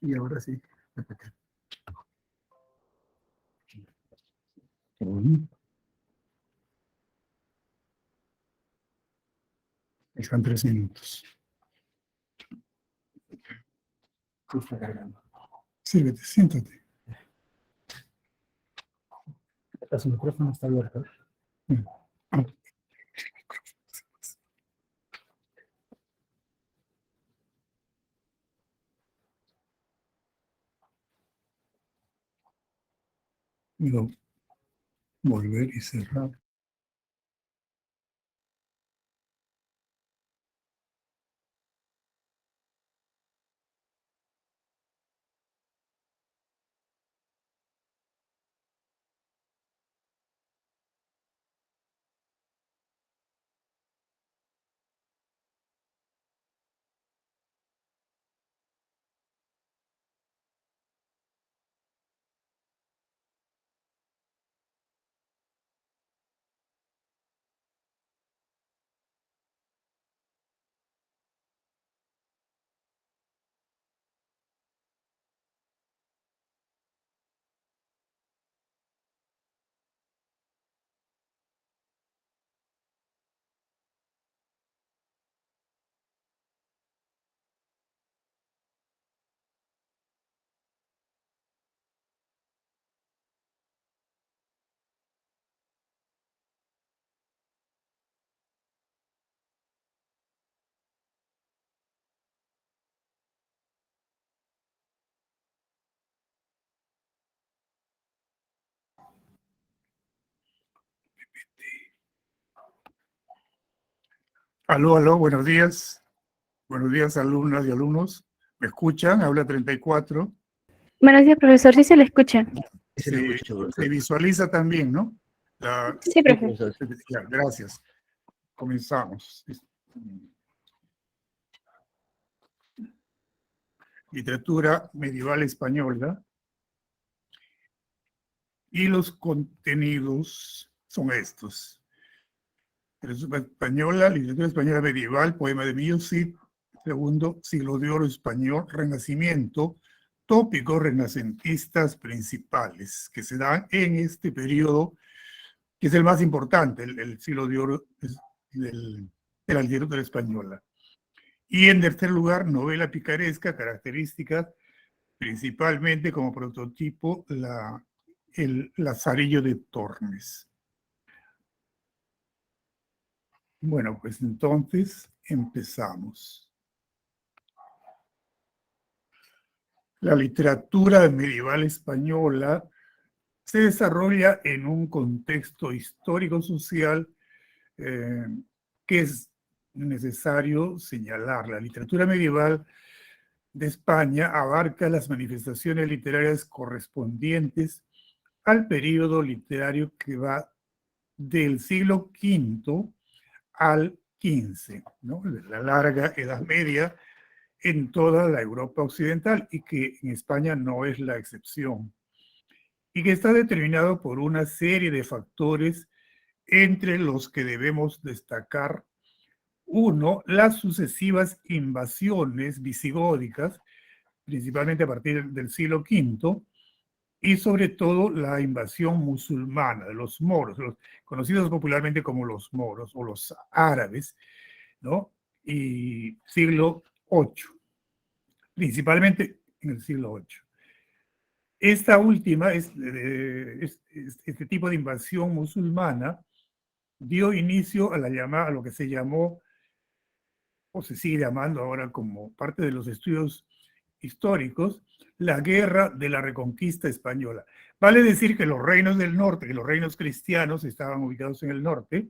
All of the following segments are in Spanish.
Y ahora sí. Están 3 minutos. Está cargando. Sírvete, siéntate. Su micrófono está abierto. No. Volver y cerrar. Aló, aló, buenos días. Buenos días, alumnas y alumnos. ¿Me escuchan? Habla 34. Buenos días, profesor. Sí se le escucha. Se visualiza también, ¿no? Sí, profesor. Ya, gracias. Comenzamos. Literatura medieval española. Y los contenidos son estos. Literatura española medieval, poema de Millo Cid, segundo siglo de oro español, Renacimiento, tópicos renacentistas principales que se dan en este periodo, que es el más importante, el siglo de oro de la literatura española. Y en tercer lugar, novela picaresca, características principalmente como prototipo el Lazarillo de Tormes. Bueno, pues entonces empezamos. La literatura medieval española se desarrolla en un contexto histórico-social que es necesario señalar. La literatura medieval de España abarca las manifestaciones literarias correspondientes al periodo literario que va del siglo V al XV, ¿no? La larga Edad Media en toda la Europa occidental y que en España no es la excepción. Y que está determinado por una serie de factores entre los que debemos destacar: uno, las sucesivas invasiones visigóticas, principalmente a partir del siglo V, y sobre todo la invasión musulmana de los moros, los conocidos popularmente como los moros o los árabes, ¿no? Y siglo VIII, principalmente en el siglo VIII. Esta última, este tipo de invasión musulmana, dio inicio a lo que se llamó, o se sigue llamando ahora como parte de los estudios históricos, la Guerra de la Reconquista Española. Vale decir que los reinos del norte, que los reinos cristianos estaban ubicados en el norte,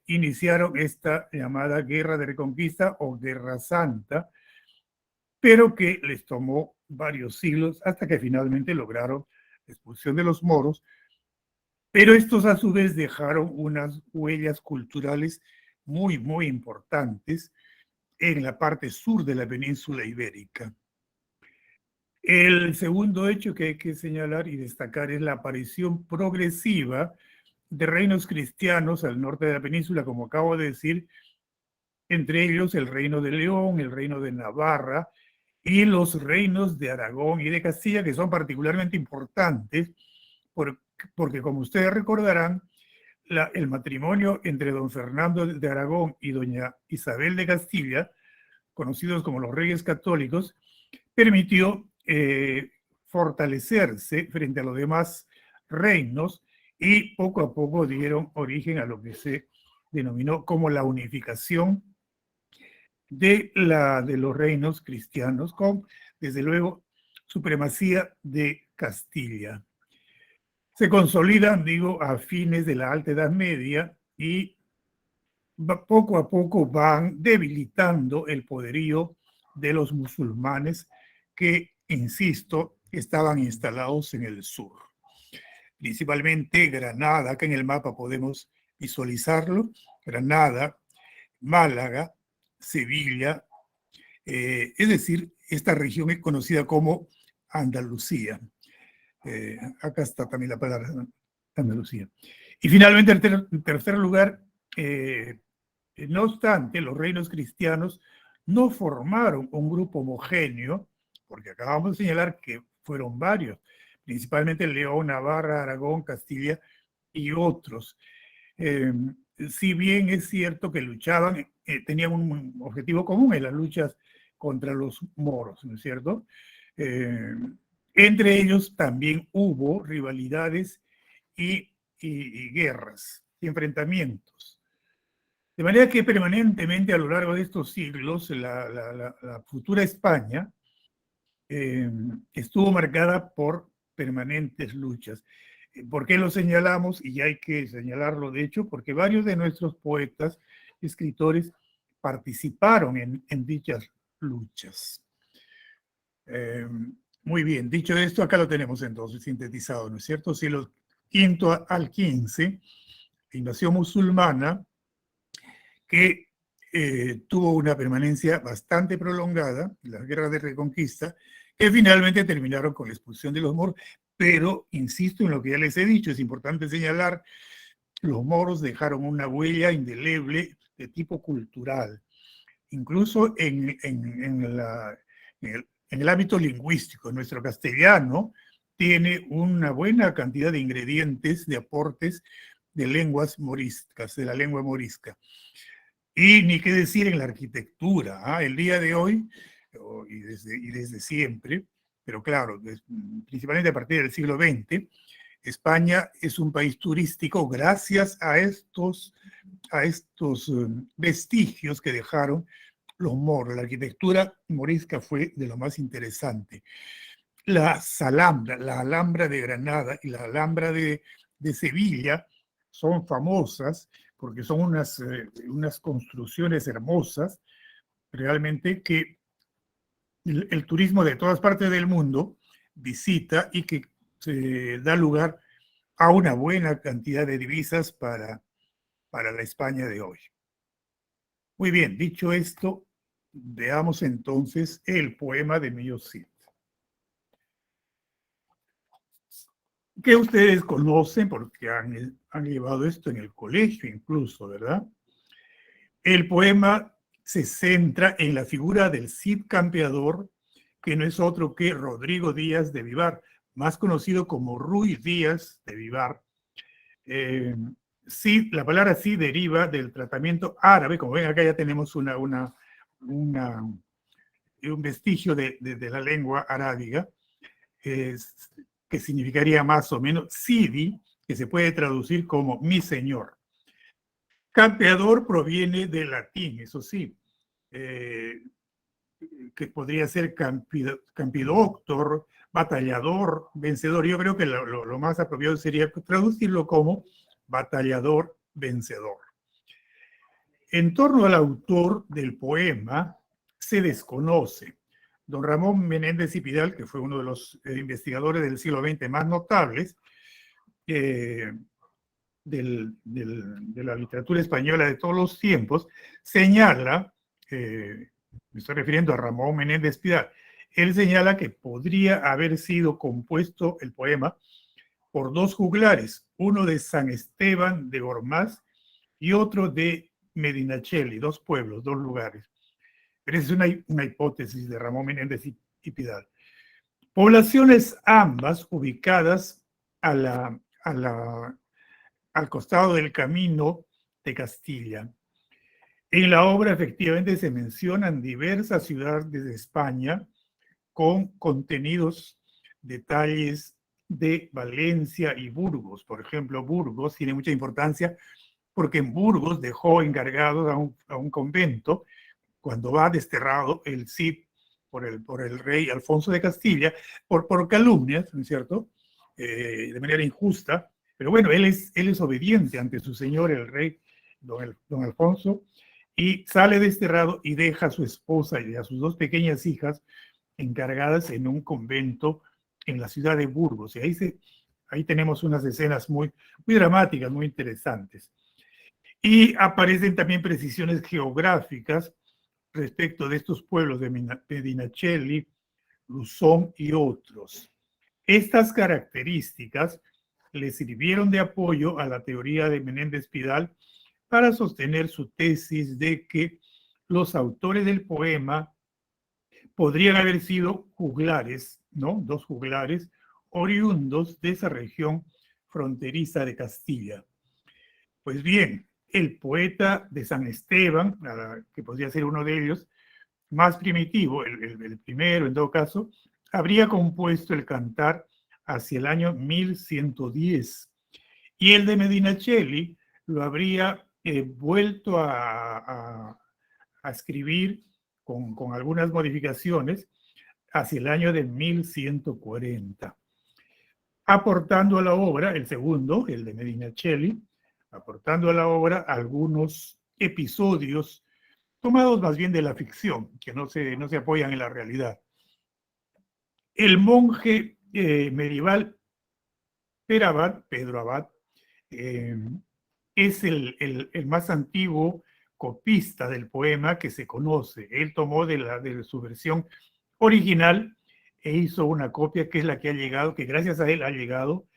iniciaron esta llamada Guerra de Reconquista o Guerra Santa, pero que les tomó varios siglos hasta que finalmente lograron la expulsión de los moros, pero estos a su vez dejaron unas huellas culturales muy, muy importantes en la parte sur de la península ibérica. El segundo hecho que hay que señalar y destacar es la aparición progresiva de reinos cristianos al norte de la península, como acabo de decir, entre ellos el reino de León, el reino de Navarra y los reinos de Aragón y de Castilla, que son particularmente importantes porque como ustedes recordarán, el matrimonio entre don Fernando de Aragón y doña Isabel de Castilla, conocidos como los Reyes Católicos, permitió fortalecerse frente a los demás reinos y poco a poco dieron origen a lo que se denominó como la unificación de los reinos cristianos, con, desde luego, supremacía de Castilla. Se consolidan, digo, a fines de la Alta Edad Media y poco a poco van debilitando el poderío de los musulmanes que, insisto, estaban instalados en el sur. Principalmente Granada, que en el mapa podemos visualizarlo, Granada, Málaga, Sevilla, es decir, esta región es conocida como Andalucía. Acá está también la palabra Andalucía. Y finalmente, en tercer lugar, no obstante, los reinos cristianos no formaron un grupo homogéneo, porque acabamos de señalar que fueron varios, principalmente León, Navarra, Aragón, Castilla y otros. Si bien es cierto que luchaban, tenían un objetivo común en las luchas contra los moros, ¿no es cierto? Entre ellos también hubo rivalidades y guerras y enfrentamientos. De manera que permanentemente a lo largo de estos siglos la futura España estuvo marcada por permanentes luchas. ¿Por qué lo señalamos? Y hay que señalarlo, de hecho, porque varios de nuestros poetas, escritores, participaron en dichas luchas. Muy bien, dicho esto, acá lo tenemos entonces sintetizado, ¿no es cierto? Siglo V al XV, invasión musulmana, que tuvo una permanencia bastante prolongada, las guerras de reconquista, que finalmente terminaron con la expulsión de los moros, pero insisto en lo que ya les he dicho, es importante señalar, los moros dejaron una huella indeleble de tipo cultural, incluso en el ámbito lingüístico. Nuestro castellano tiene una buena cantidad de ingredientes, de aportes de lenguas moriscas, de la lengua morisca. Y ni qué decir en la arquitectura. El día de hoy, y desde siempre, pero claro, principalmente a partir del siglo XX, España es un país turístico gracias a estos vestigios que dejaron los moros. La arquitectura morisca fue de lo más interesante. La Alhambra de Granada y la Alhambra de Sevilla son famosas porque son unas construcciones hermosas, realmente, que el turismo de todas partes del mundo visita y que se da lugar a una buena cantidad de divisas para la España de hoy. Muy bien, dicho esto, veamos entonces el poema de Millo Cid, que ustedes conocen porque han llevado esto en el colegio incluso, ¿verdad? El poema se centra en la figura del Cid campeador, que no es otro que Rodrigo Díaz de Vivar, más conocido como Ruy Díaz de Vivar. Cid, la palabra Cid deriva del tratamiento árabe, como ven acá ya tenemos un vestigio de la lengua arábiga, que significaría más o menos Sidi, que se puede traducir como mi señor. Campeador proviene del latín, eso sí, que podría ser campidoctor, batallador, vencedor. Yo creo que lo más apropiado sería traducirlo como batallador, vencedor. En torno al autor del poema se desconoce. Don Ramón Menéndez y Pidal, que fue uno de los investigadores del siglo XX más notables, de la literatura española de todos los tiempos, señala, me estoy refiriendo a Ramón Menéndez Pidal, él señala que podría haber sido compuesto el poema por dos juglares, uno de San Esteban de Gormaz y otro de Medinaceli, dos pueblos, dos lugares. pero es una hipótesis de Ramón Menéndez y Pidal. Poblaciones ambas ubicadas al costado del camino de Castilla. En la obra efectivamente se mencionan diversas ciudades de España con contenidos, detalles de Valencia y Burgos. Por ejemplo, Burgos tiene mucha importancia porque en Burgos dejó encargados a un convento cuando va desterrado el Cid por el rey Alfonso de Castilla, por calumnias, ¿no es cierto? De manera injusta. Pero bueno, él es obediente ante su señor, el rey don Alfonso, y sale desterrado y deja a su esposa y a sus dos pequeñas hijas encargadas en un convento en la ciudad de Burgos. Y ahí tenemos unas escenas muy dramáticas, muy interesantes. Y aparecen también precisiones geográficas respecto de estos pueblos de Medinaceli, Luzón y otros. Estas características le sirvieron de apoyo a la teoría de Menéndez Pidal para sostener su tesis de que los autores del poema podrían haber sido juglares, ¿no? Dos juglares oriundos de esa región fronteriza de Castilla. Pues bien, el poeta de San Esteban, que podría ser uno de ellos, más primitivo, el primero en todo caso, habría compuesto el cantar hacia el año 1110. Y el de Medinaceli lo habría vuelto a escribir con algunas modificaciones hacia el año de 1140. Aportando a la obra, el segundo, el de Medinaceli, aportando a la obra algunos episodios tomados más bien de la ficción, que no se apoyan en la realidad. El monje medieval Pedro Abad, es el más antiguo copista del poema que se conoce. Él tomó de su versión original e hizo una copia que es la que ha llegado, que gracias a él ha llegado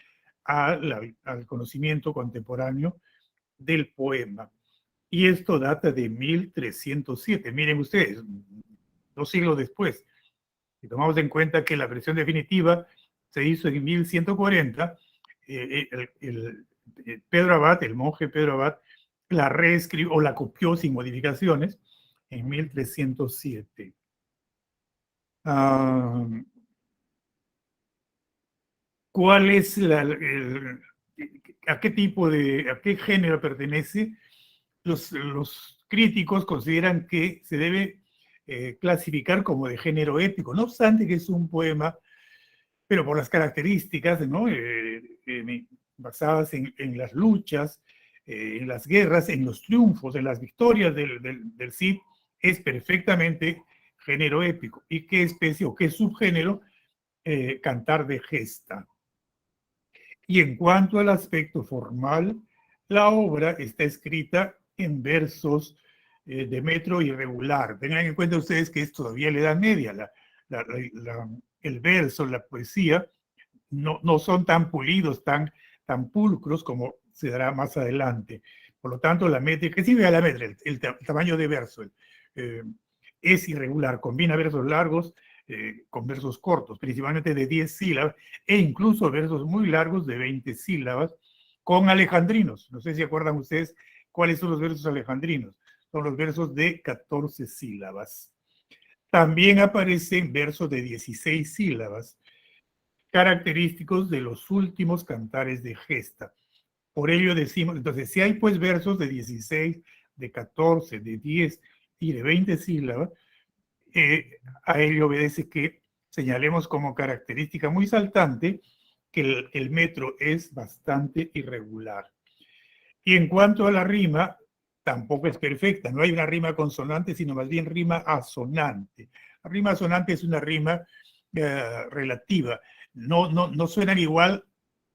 al conocimiento contemporáneo del poema. Y esto data de 1307. Miren ustedes, 2 siglos después. Si tomamos en cuenta que la versión definitiva se hizo en 1140, Pedro Abad, el monje Pedro Abad, la reescribió o la copió sin modificaciones en 1307. ¿Cuál es a qué género pertenece? Los críticos consideran que se debe clasificar como de género épico, no obstante que es un poema, pero por las características, ¿no? Basadas en las luchas, en las guerras, en los triunfos, en las victorias del Cid, es perfectamente género épico. ¿Y qué especie o qué subgénero? Cantar de gesta. Y en cuanto al aspecto formal, la obra está escrita en versos de metro irregular. Tengan en cuenta ustedes que es todavía la Edad Media. El verso, la poesía, no son tan pulidos, tan pulcros como se dará más adelante. Por lo tanto, la métrica, que sirve a la métrica, el tamaño de verso, es irregular, combina versos largos con versos cortos, principalmente de 10 sílabas, e incluso versos muy largos de 20 sílabas, con alejandrinos. No sé si acuerdan ustedes cuáles son los versos alejandrinos. Son los versos de 14 sílabas. También aparecen versos de 16 sílabas, característicos de los últimos cantares de gesta. Por ello decimos, entonces, si hay pues versos de 16, de 14, de 10 y de 20 sílabas, a ello obedece que señalemos como característica muy saltante que el metro es bastante irregular. Y en cuanto a la rima, tampoco es perfecta, no hay una rima consonante, sino más bien rima asonante. La rima asonante es una rima relativa, no suenan igual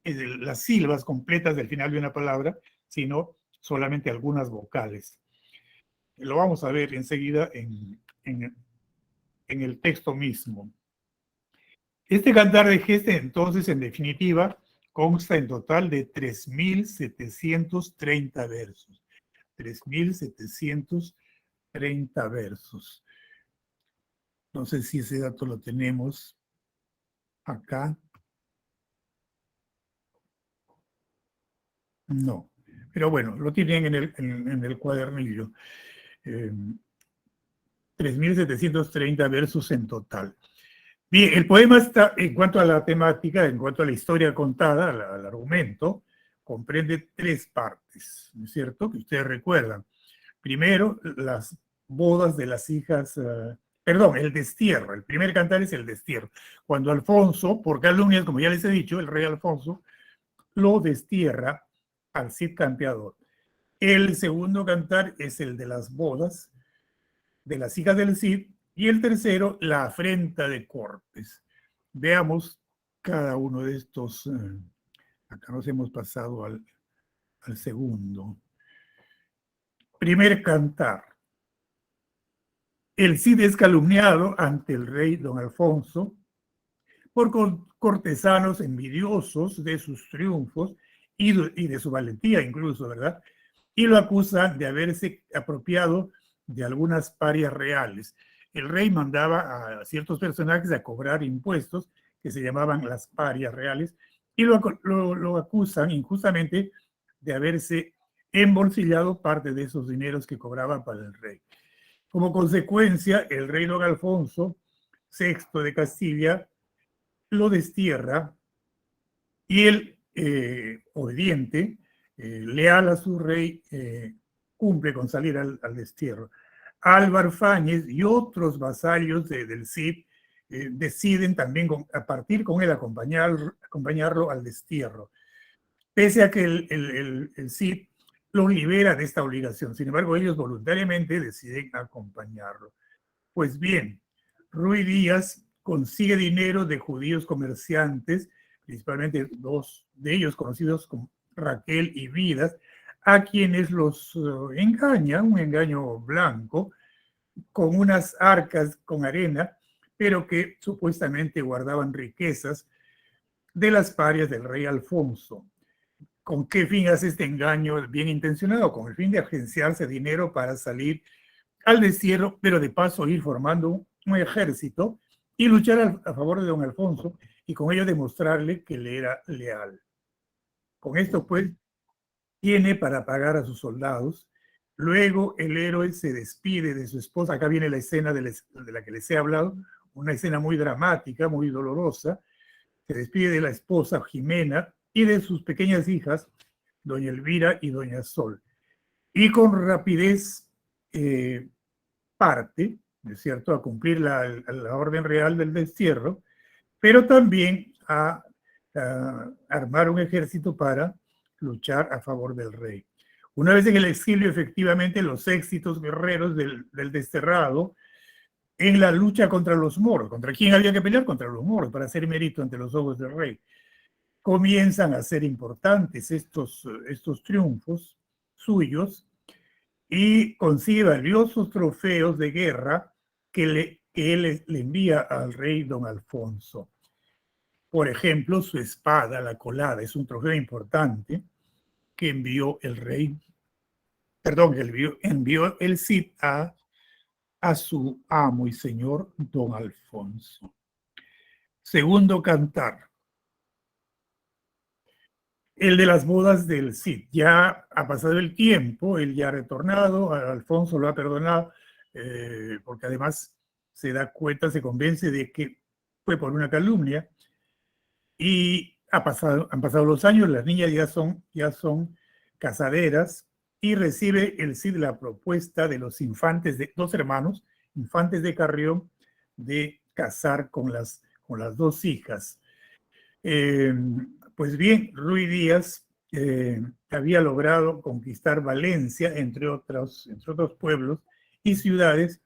las sílabas completas del final de una palabra, sino solamente algunas vocales. Lo vamos a ver enseguida en el texto mismo. Este cantar de gesta, entonces, en definitiva, consta en total de 3.730 versos. 3.730 versos. No sé si ese dato lo tenemos acá. No, pero bueno, lo tienen en el cuadernillo. 3.730 versos en total. Bien, el poema está, en cuanto a la temática, en cuanto a la historia contada, al argumento, comprende 3 partes, ¿no es cierto? Que ustedes recuerdan. Primero, las bodas de las hijas, perdón, el destierro. El primer cantar es el destierro. Cuando Alfonso, por calumnias, como ya les he dicho, el rey Alfonso lo destierra al Cid Campeador. El segundo cantar es el de las bodas de las hijas del Cid, y el tercero, la afrenta de Cortes. Veamos cada uno de estos. Acá nos hemos pasado al segundo. Primer cantar. El Cid es calumniado ante el rey don Alfonso por cortesanos envidiosos de sus triunfos y de su valentía incluso, ¿verdad? Y lo acusan de haberse apropiado de algunas parias reales. El rey mandaba a ciertos personajes a cobrar impuestos que se llamaban las parias reales y lo acusan injustamente de haberse embolsillado parte de esos dineros que cobraba para el rey. Como consecuencia, el rey don Alfonso VI de Castilla lo destierra y él, obediente, leal a su rey, cumple con salir al destierro. Álvar Fáñez y otros vasallos del Cid deciden también a partir con él acompañarlo al destierro, pese a que el Cid los libera de esta obligación. Sin embargo, ellos voluntariamente deciden acompañarlo. Pues bien, Ruy Díaz consigue dinero de judíos comerciantes, principalmente 2 de ellos conocidos como Raquel y Vidas, a quienes los engaña, un engaño blanco, con unas arcas con arena, pero que supuestamente guardaban riquezas de las parias del rey Alfonso. ¿Con qué fin hace este engaño bien intencionado? Con el fin de agenciarse dinero para salir al destierro, pero de paso ir formando un ejército y luchar a favor de don Alfonso y con ello demostrarle que le era leal. Con esto, pues, tiene para pagar a sus soldados. Luego el héroe se despide de su esposa. Acá viene la escena de la que les he hablado, una escena muy dramática, muy dolorosa. Se despide de la esposa Jimena y de sus pequeñas hijas, doña Elvira y doña Sol. Y con rapidez parte, ¿no es cierto?, a cumplir la orden real del destierro, pero también a armar un ejército para luchar a favor del rey. Una vez en el exilio, efectivamente, los éxitos guerreros del desterrado en la lucha contra los moros, ¿contra quién había que pelear? Contra los moros, para hacer mérito ante los ojos del rey. Comienzan a ser importantes estos triunfos suyos, y consigue valiosos trofeos de guerra que él le envía al rey don Alfonso. Por ejemplo, su espada, la colada, es un trofeo importante que envió el rey, perdón, que envió el Cid a su amo y señor don Alfonso. Segundo cantar. El de las bodas del Cid. Ya ha pasado el tiempo, él ya ha retornado, Alfonso lo ha perdonado, porque además se da cuenta, se convence de que fue por una calumnia, y han pasado los años, las niñas ya son casaderas, y recibe el Cid la propuesta de los infantes, de 2 hermanos, infantes de Carrión, de casar con las 2 hijas. Pues bien, Ruy Díaz había logrado conquistar Valencia, entre otros pueblos y ciudades,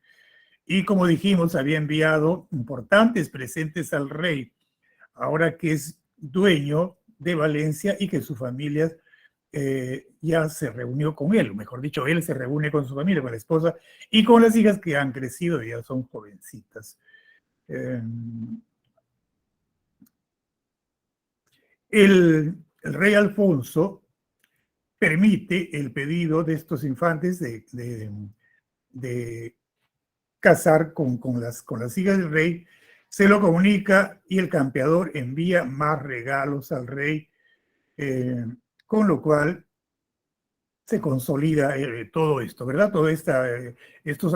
y como dijimos, había enviado importantes presentes al rey, ahora que es dueño de Valencia y que su familia ya se reunió con él, o mejor dicho, él se reúne con su familia, con la esposa y con las hijas que han crecido y ya son jovencitas. El rey Alfonso permite el pedido de estos infantes de casar con las hijas del rey, se lo comunica y el campeador envía más regalos al rey, con lo cual se consolida todo esto, ¿verdad? Todos estos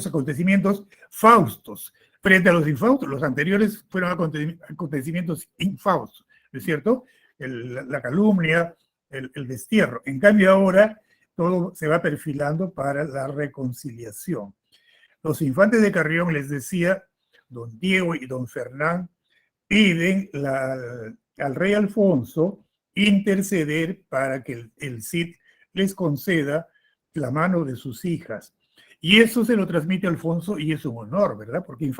acontecimientos faustos frente a los infaustos. Los anteriores fueron acontecimientos infaustos, ¿no es cierto? La calumnia, el destierro. En cambio ahora todo se va perfilando para la reconciliación. Los infantes de Carrión, les decía, don Diego y don Fernán, piden al rey Alfonso interceder para que el Cid les conceda la mano de sus hijas. Y eso se lo transmite a Alfonso y es un honor, ¿verdad? Porque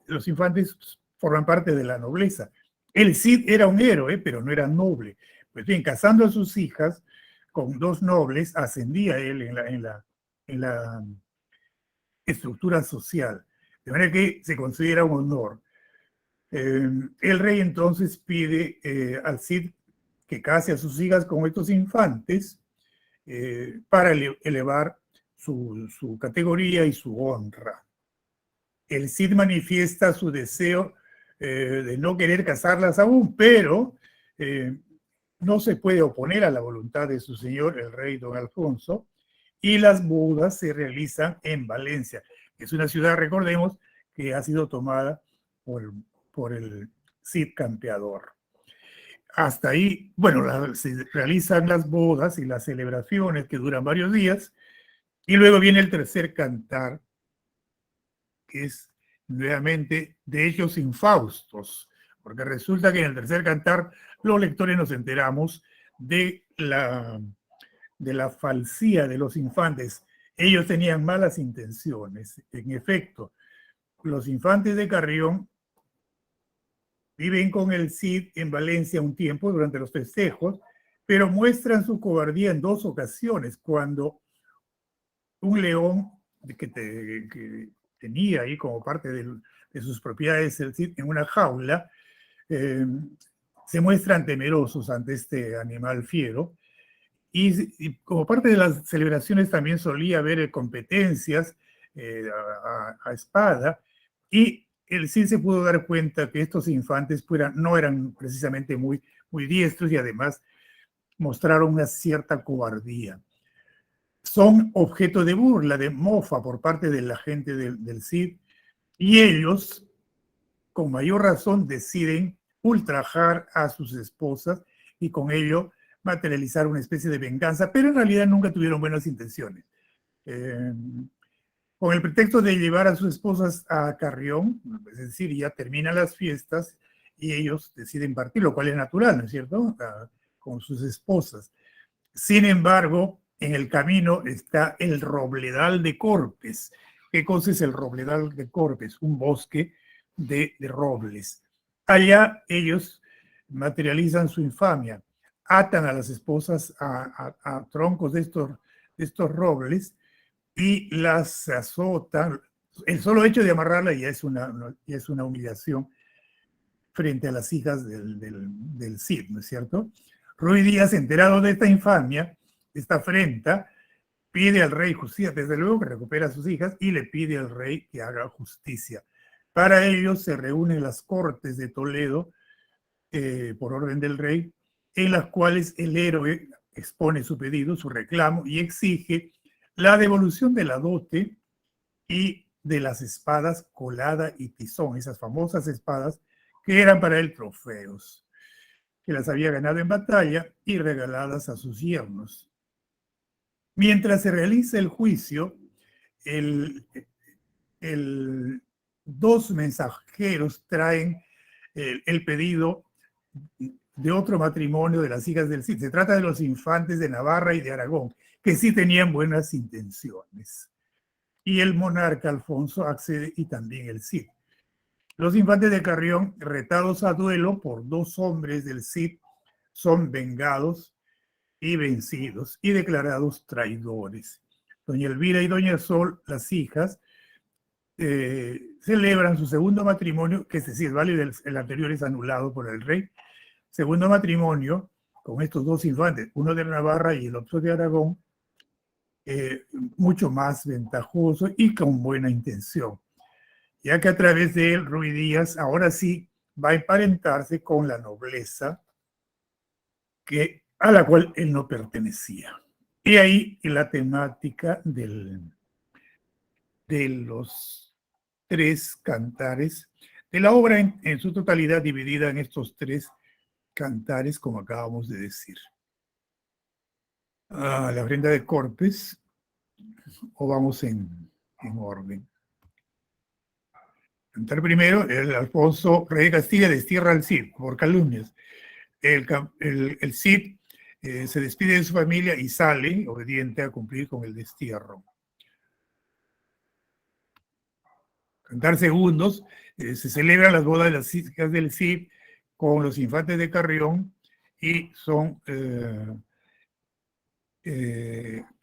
los infantes forman parte de la nobleza. El Cid era un héroe, pero no era noble. Pues bien, casando a sus hijas con dos nobles, ascendía él en la estructura social. De manera que se considera un honor. El rey entonces pide al Cid que case a sus hijas con estos infantes para elevar su categoría y su honra. El Cid manifiesta su deseo de no querer casarlas aún, pero no se puede oponer a la voluntad de su señor, el rey don Alfonso, y las bodas se realizan en Valencia, que es una ciudad, recordemos, que ha sido tomada por el Cid campeador. Hasta ahí, bueno, se realizan las bodas y las celebraciones que duran varios días, y luego viene el tercer cantar, que es nuevamente de hechos infaustos, porque resulta que en el tercer cantar los lectores nos enteramos de la falsía de los infantes. Ellos tenían malas intenciones. En efecto, los infantes de Carrión viven con el Cid en Valencia un tiempo durante los festejos, pero muestran su cobardía en dos ocasiones, cuando un león que tenía ahí como parte de sus propiedades el Cid en una jaula, se muestran temerosos ante este animal fiero, y como parte de las celebraciones también solía haber competencias a espada, y el Cid se pudo dar cuenta que estos infantes no eran precisamente muy diestros y además mostraron una cierta cobardía. Son objeto de burla, de mofa por parte de la gente del Cid, y ellos, con mayor razón, deciden ultrajar a sus esposas y con ello materializar una especie de venganza, pero en realidad nunca tuvieron buenas intenciones. Con el pretexto de llevar a sus esposas a Carrión, es decir, ya terminan las fiestas y ellos deciden partir, lo cual es natural, ¿no es cierto?, con sus esposas. Sin embargo, en el camino está el Robledal de Corpes. ¿Qué cosa es el Robledal de Corpes? Un bosque de robles. Allá ellos materializan su infamia, atan a las esposas a troncos de estos robles y las azotan. El solo hecho de amarrarla ya es una humillación frente a las hijas del Cid, ¿no es cierto? Ruy Díaz, enterado de esta infamia, de esta afrenta, pide al rey justicia, desde luego que recupera a sus hijas, y le pide al rey que haga justicia. Para ello se reúnen las cortes de Toledo, por orden del rey, en las cuales el héroe expone su pedido, su reclamo, y exige la devolución de la dote y de las espadas Colada y Tizón, esas famosas espadas que eran para él trofeos, que las había ganado en batalla y regaladas a sus yernos. Mientras se realiza el juicio, dos mensajeros traen el pedido de otro matrimonio de las hijas del Cid. Se trata de los infantes de Navarra y de Aragón, que sí tenían buenas intenciones. Y el monarca Alfonso accede y también el Cid. Los infantes de Carrión, retados a duelo por dos hombres del Cid, son vengados y vencidos y declarados traidores. Doña Elvira y Doña Sol, las hijas, celebran su segundo matrimonio, que es válido, el anterior es anulado por el rey. Segundo matrimonio con estos dos infantes, uno de Navarra y el otro de Aragón, mucho más ventajoso y con buena intención, ya que a través de él Ruy Díaz ahora sí va a emparentarse con la nobleza a la cual él no pertenecía. Y ahí la temática de los tres cantares, de la obra en su totalidad dividida en estos tres cantares, como acabamos de decir. La ofrenda de Corpes, o vamos en orden. Cantar primero, el Alfonso, rey de Castilla, destierra al Cid por calumnias. El Cid se despide de su familia y sale, obediente, a cumplir con el destierro. Cantar segundos, se celebran las bodas de las hijas del Cid con los infantes de Carrión y son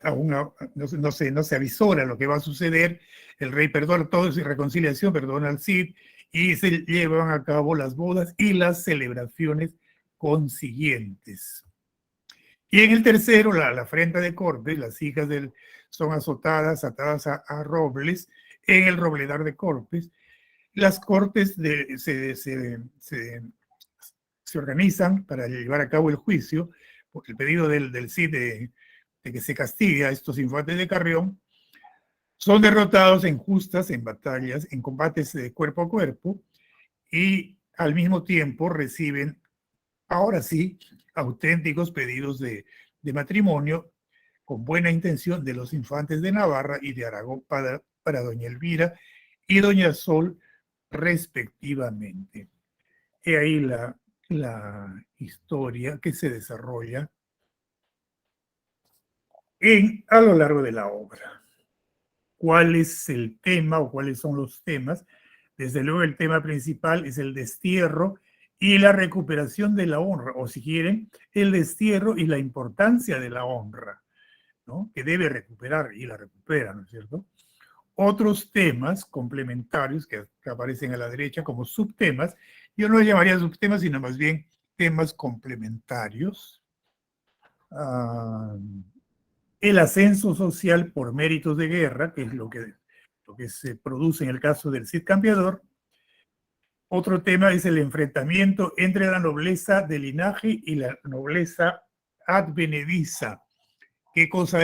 aún no se avisora lo que va a suceder. El rey perdona todo, y reconciliación, perdona al Cid, y se llevan a cabo las bodas y las celebraciones consiguientes. Y en el tercero, la afrenta de Corpes, las hijas son azotadas, atadas a robles, en el robledar de Corpes. Las cortes se organizan para llevar a cabo el juicio, por el pedido del Cid de que se castigue a estos infantes de Carrión. Son derrotados en justas, en batallas, en combates de cuerpo a cuerpo, y al mismo tiempo reciben, ahora sí, auténticos pedidos de matrimonio con buena intención de los infantes de Navarra y de Aragón para doña Elvira y doña Sol, respectivamente. Y ahí la historia que se desarrolla a lo largo de la obra. ¿Cuál es el tema o cuáles son los temas? Desde luego el tema principal es el destierro y la recuperación de la honra, o si quieren, el destierro y la importancia de la honra, ¿no? Que debe recuperar y la recupera, ¿no es cierto? Otros temas complementarios que aparecen a la derecha como subtemas, yo no los llamaría subtemas, sino más bien temas complementarios. El ascenso social por méritos de guerra, que es lo que se produce en el caso del Cid Campeador. Otro tema es el enfrentamiento entre la nobleza de linaje y la nobleza advenediza. ¿Qué cosa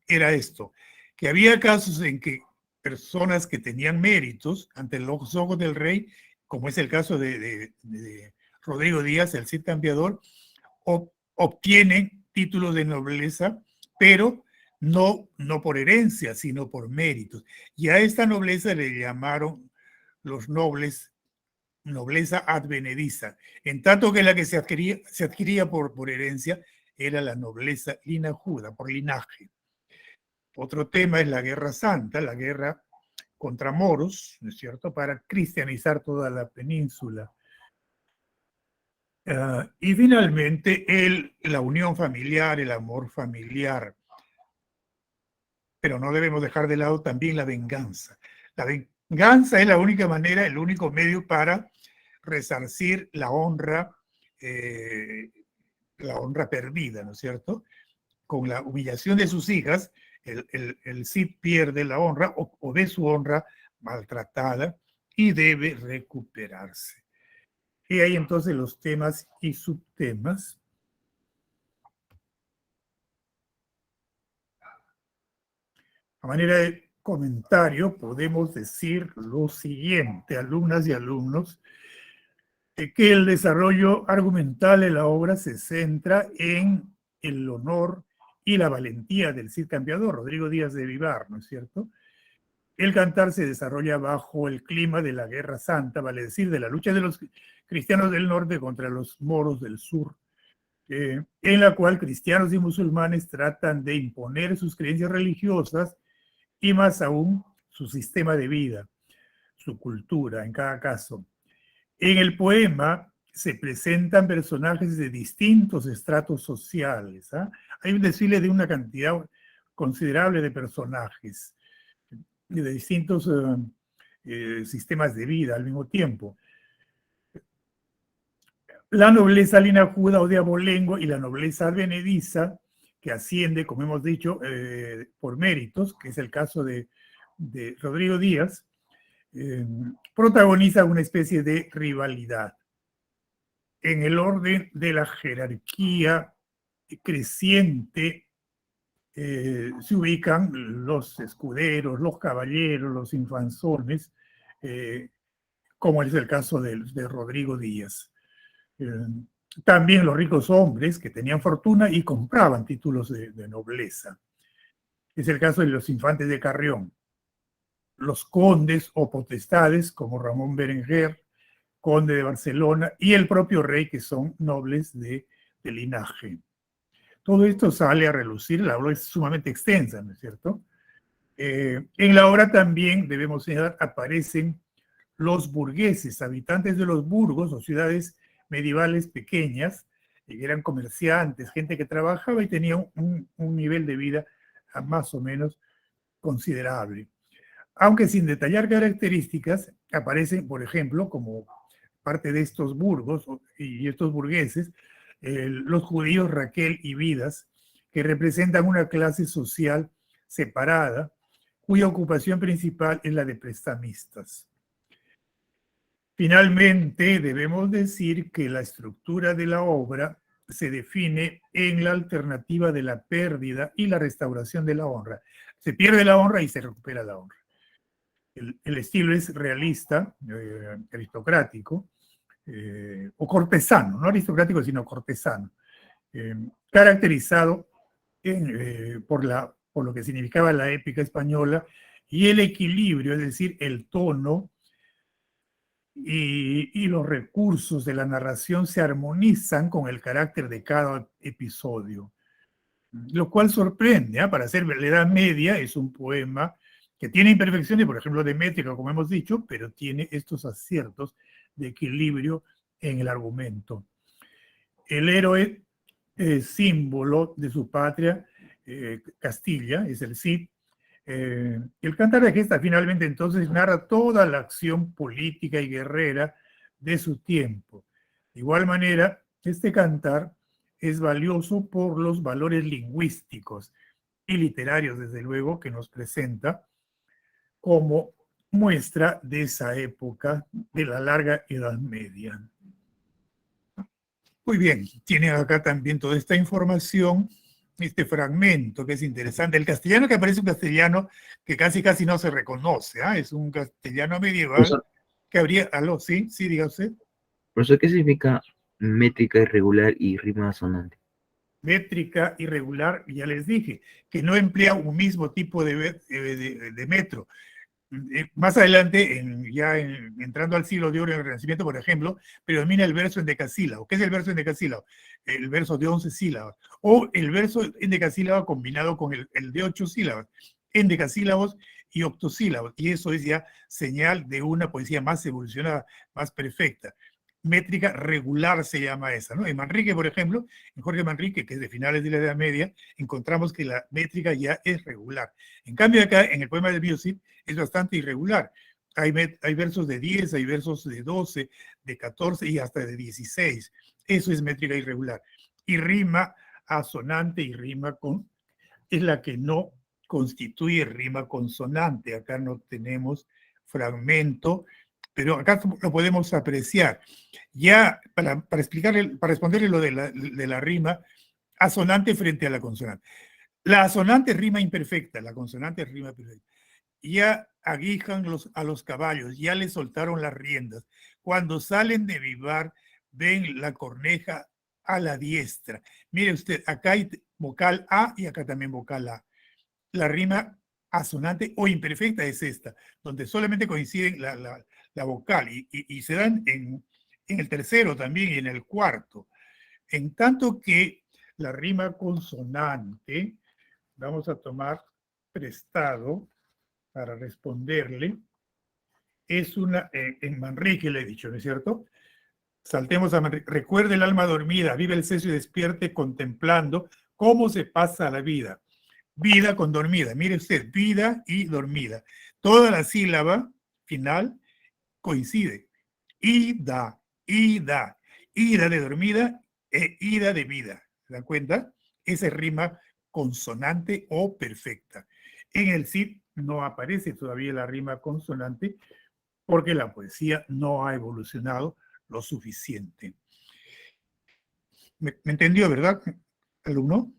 era esto? Que había casos en que personas que tenían méritos ante los ojos del rey, como es el caso de Rodrigo Díaz, el Cid Campeador, obtienen títulos de nobleza, pero no por herencia, sino por méritos. Y a esta nobleza le llamaron los nobles nobleza advenediza, en tanto que la que se adquiría por herencia era la nobleza linajuda, por linaje. Otro tema es la Guerra Santa, la guerra contra moros, ¿no es cierto?, para cristianizar toda la península. Y finalmente, la unión familiar, el amor familiar. Pero no debemos dejar de lado también la venganza. La venganza es la única manera, el único medio para resarcir la honra perdida, ¿no es cierto? Con la humillación de sus hijas, el Cid pierde la honra o ve su honra maltratada y debe recuperarse. Y hay entonces los temas y subtemas. A manera de comentario, podemos decir lo siguiente, alumnas y alumnos, que el desarrollo argumental de la obra se centra en el honor y la valentía del Cid Campeador, Rodrigo Díaz de Vivar, ¿no es cierto? El cantar se desarrolla bajo el clima de la Guerra Santa, vale decir, de la lucha de los cristianos del norte contra los moros del sur, en la cual cristianos y musulmanes tratan de imponer sus creencias religiosas y más aún su sistema de vida, su cultura en cada caso. En el poema se presentan personajes de distintos estratos sociales. Hay un desfile de una cantidad considerable de personajes, de distintos sistemas de vida al mismo tiempo. La nobleza linajuda o de abolengo y la nobleza advenediza, que asciende, como hemos dicho, por méritos, que es el caso de Rodrigo Díaz, protagoniza una especie de rivalidad. En el orden de la jerarquía creciente se ubican los escuderos, los caballeros, los infanzones, como es el caso de Rodrigo Díaz. También los ricos hombres que tenían fortuna y compraban títulos de nobleza. Es el caso de los infantes de Carrión. Los condes o potestades, como Ramón Berenguer, conde de Barcelona, y el propio rey, que son nobles de linaje. Todo esto sale a relucir, la obra es sumamente extensa, ¿no es cierto? En la obra también, debemos señalar, aparecen los burgueses, habitantes de los burgos o ciudades medievales pequeñas, que eran comerciantes, gente que trabajaba y tenía un nivel de vida más o menos considerable. Aunque sin detallar características, aparecen, por ejemplo, como parte de estos burgos y estos burgueses, los judíos Raquel y Vidas, que representan una clase social separada, cuya ocupación principal es la de prestamistas. Finalmente, debemos decir que la estructura de la obra se define en la alternativa de la pérdida y la restauración de la honra. Se pierde la honra y se recupera la honra. El estilo es realista, aristocrático, o cortesano, no aristocrático, sino cortesano, caracterizado por lo que significaba la épica española y el equilibrio, es decir, el tono y los recursos de la narración se armonizan con el carácter de cada episodio, lo cual sorprende. Para ser la Edad Media es un poema que tiene imperfecciones, por ejemplo, de métrica, como hemos dicho, pero tiene estos aciertos de equilibrio en el argumento. El héroe símbolo de su patria, Castilla, es el Cid. El Cantar de Gesta finalmente entonces narra toda la acción política y guerrera de su tiempo. De igual manera, este cantar es valioso por los valores lingüísticos y literarios, desde luego, que nos presenta como muestra de esa época de la larga Edad Media. Muy bien, tienen acá también toda esta información, este fragmento que es interesante. El castellano que aparece, un castellano que casi no se reconoce, es un castellano medieval. Profesor, que habría, sí, diga usted. profesor, ¿qué significa métrica irregular y rima asonante? Métrica irregular, ya les dije, que no emplea un mismo tipo de metro. Más adelante, entrando al siglo de oro en el Renacimiento, por ejemplo, predomina el verso endecasílabo. ¿Qué es el verso endecasílabo? El verso de 11 sílabas. O el verso endecasílabo combinado con el de 8 sílabas. Endecasílabos y octosílabos. Y eso es ya señal de una poesía más evolucionada, más perfecta. Métrica regular se llama esa, ¿no? En Manrique, por ejemplo, en Jorge Manrique, que es de finales de la Edad Media, encontramos que la métrica ya es regular. En cambio, acá, en el poema de Biusit, es bastante irregular. Hay versos de 10, hay versos de 12, de 14 y hasta de 16. Eso es métrica irregular. Y rima asonante y rima es la que no constituye rima consonante. Acá no tenemos fragmento, pero acá lo podemos apreciar. Ya para responderle lo de la rima asonante frente a la consonante. La asonante rima imperfecta, la consonante rima perfecta. Ya aguijan a los caballos, ya les soltaron las riendas. Cuando salen de vivar, ven la corneja a la diestra. Mire usted, acá hay vocal A y acá también vocal A. La rima asonante o imperfecta es esta, donde solamente coinciden la vocal y se dan en el tercero también y en el cuarto. En tanto que la rima consonante, vamos a tomar prestado para responderle, es una, en Manrique le he dicho, ¿no es cierto? Saltemos a Manrique. Recuerde el alma dormida, vive el seso y despierte contemplando cómo se pasa la vida. Vida con dormida, mire usted, vida y dormida. Toda la sílaba final coincide. Ida, ida, ida de dormida e ida de vida. ¿Se dan cuenta? Esa rima consonante o perfecta. En el Cid no aparece todavía la rima consonante porque la poesía no ha evolucionado lo suficiente. ¿Me entendió, verdad, alumno?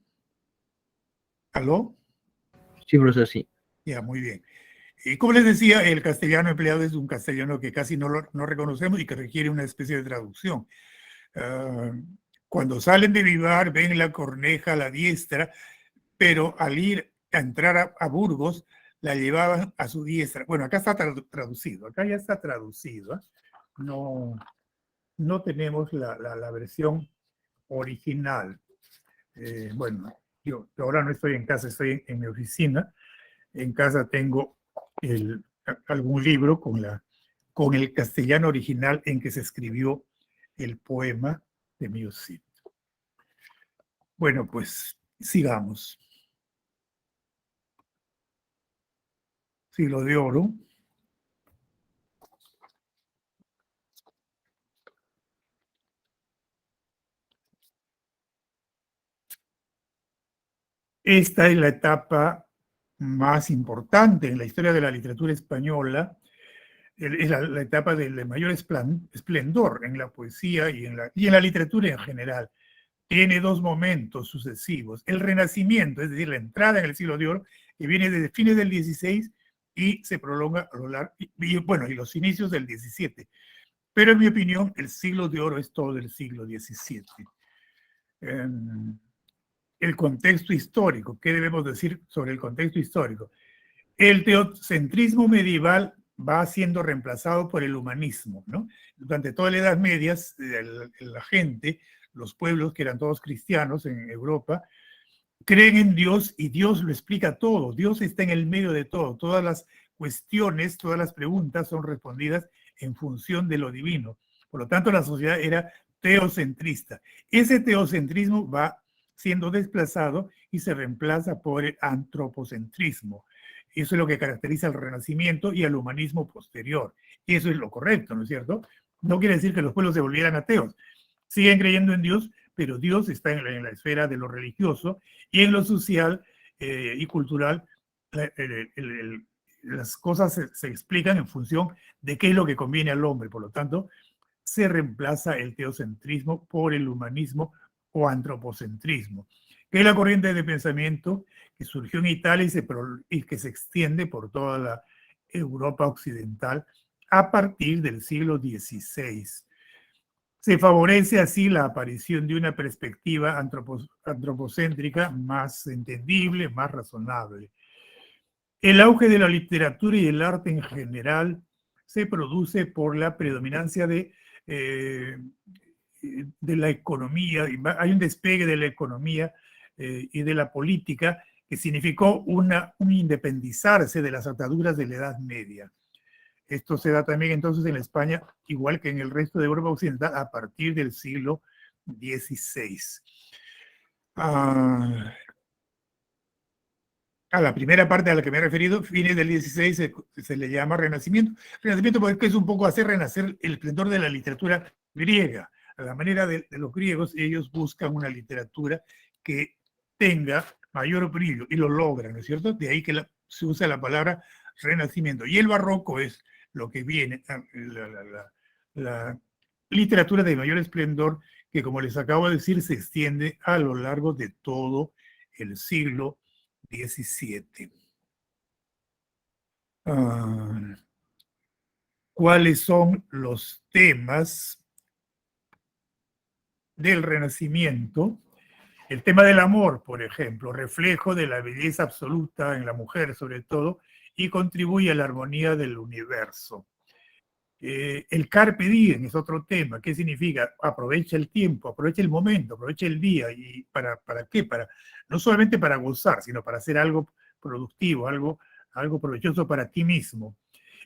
¿Aló? Sí, profesor, sí. Ya, muy bien. Y como les decía, el castellano empleado es un castellano que casi no reconocemos y que requiere una especie de traducción. Cuando salen de Vivar, ven la corneja a la diestra, pero al ir a entrar a Burgos, la llevaban a su diestra. Bueno, acá está traducido, acá ya está traducido. No tenemos la versión original. Bueno, yo ahora no estoy en casa, estoy en mi oficina. En casa tengo algún libro con el castellano original en que se escribió el poema de Mio Cid. Bueno, pues sigamos. Siglo de Oro. Esta es la etapa más importante en la historia de la literatura española. Es la etapa de mayor esplendor en la poesía y en la literatura en general. Tiene dos momentos sucesivos. El Renacimiento, es decir, la entrada en el siglo de oro, que viene desde fines del 16 y se prolonga a lo largo, y los inicios del 17. Pero en mi opinión, el siglo de oro es todo el siglo XVII. El contexto histórico, ¿qué debemos decir sobre el contexto histórico? El teocentrismo medieval va siendo reemplazado por el humanismo, ¿no? Durante toda la Edad Media, la gente, los pueblos que eran todos cristianos en Europa, creen en Dios y Dios lo explica todo. Dios está en el medio de todo. Todas las cuestiones, todas las preguntas son respondidas en función de lo divino. Por lo tanto, la sociedad era teocentrista. Ese teocentrismo va siendo desplazado y se reemplaza por el antropocentrismo. Eso es lo que caracteriza al Renacimiento y al humanismo posterior. Y eso es lo correcto, ¿no es cierto? No quiere decir que los pueblos se volvieran ateos. Siguen creyendo en Dios, pero Dios está en la esfera de lo religioso y en lo social y cultural. Las cosas se explican en función de qué es lo que conviene al hombre. Por lo tanto, se reemplaza el teocentrismo por el humanismo o antropocentrismo, que es la corriente de pensamiento que surgió en Italia y que se extiende por toda la Europa occidental a partir del siglo XVI. Se favorece así la aparición de una perspectiva antropocéntrica más entendible, más razonable. El auge de la literatura y el arte en general se produce por la predominancia de la economía. Hay un despegue de la economía y de la política que significó un independizarse de las ataduras de la Edad Media. Esto se da también entonces en España, igual que en el resto de Europa Occidental, a partir del siglo XVI. A la primera parte a la que me he referido, fines del XVI, se le llama Renacimiento. Renacimiento porque es un poco hacer renacer el esplendor de la literatura griega. A la manera de los griegos, ellos buscan una literatura que tenga mayor brillo y lo logran, ¿no es cierto? De ahí que se usa la palabra Renacimiento. Y el barroco es lo que viene, la literatura de mayor esplendor que, como les acabo de decir, se extiende a lo largo de todo el siglo XVII. ¿Cuáles son los temas del Renacimiento? El tema del amor, por ejemplo, reflejo de la belleza absoluta en la mujer sobre todo, y contribuye a la armonía del universo. El carpe diem es otro tema. ¿Qué significa? Aprovecha el tiempo, aprovecha el momento, aprovecha el día. ¿Y para qué? No solamente para gozar, sino para hacer algo productivo, algo provechoso para ti mismo.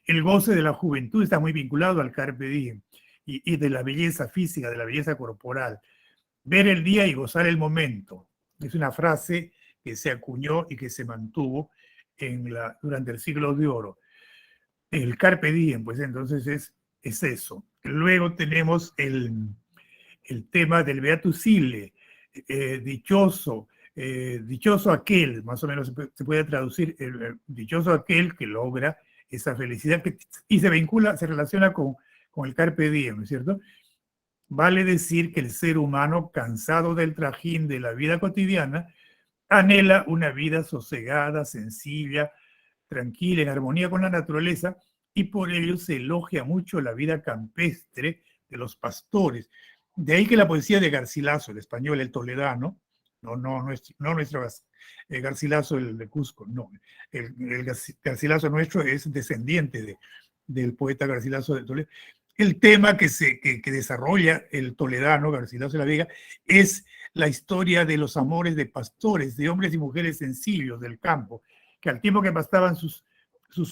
El goce de la juventud está muy vinculado al carpe diem y de la belleza física, de la belleza corporal. Ver el día y gozar el momento. Es una frase que se acuñó y que se mantuvo durante el siglo de oro. El carpe diem, pues entonces es eso. Luego tenemos el tema del beatus ille, dichoso, Dichoso aquel, más o menos se puede traducir, dichoso aquel que logra esa felicidad y se vincula, se relaciona con el carpe diem, ¿no es cierto? Vale decir que el ser humano, cansado del trajín de la vida cotidiana, anhela una vida sosegada, sencilla, tranquila, en armonía con la naturaleza, y por ello se elogia mucho la vida campestre de los pastores. De ahí que la poesía de Garcilaso, el español, el toledano, no nuestro Garcilaso, el de Cusco, no. El Garcilaso nuestro es descendiente del poeta Garcilaso de Toledo. El tema que desarrolla el toledano Garcilaso de la Vega es la historia de los amores de pastores, de hombres y mujeres sencillos del campo, que al tiempo que pastaban sus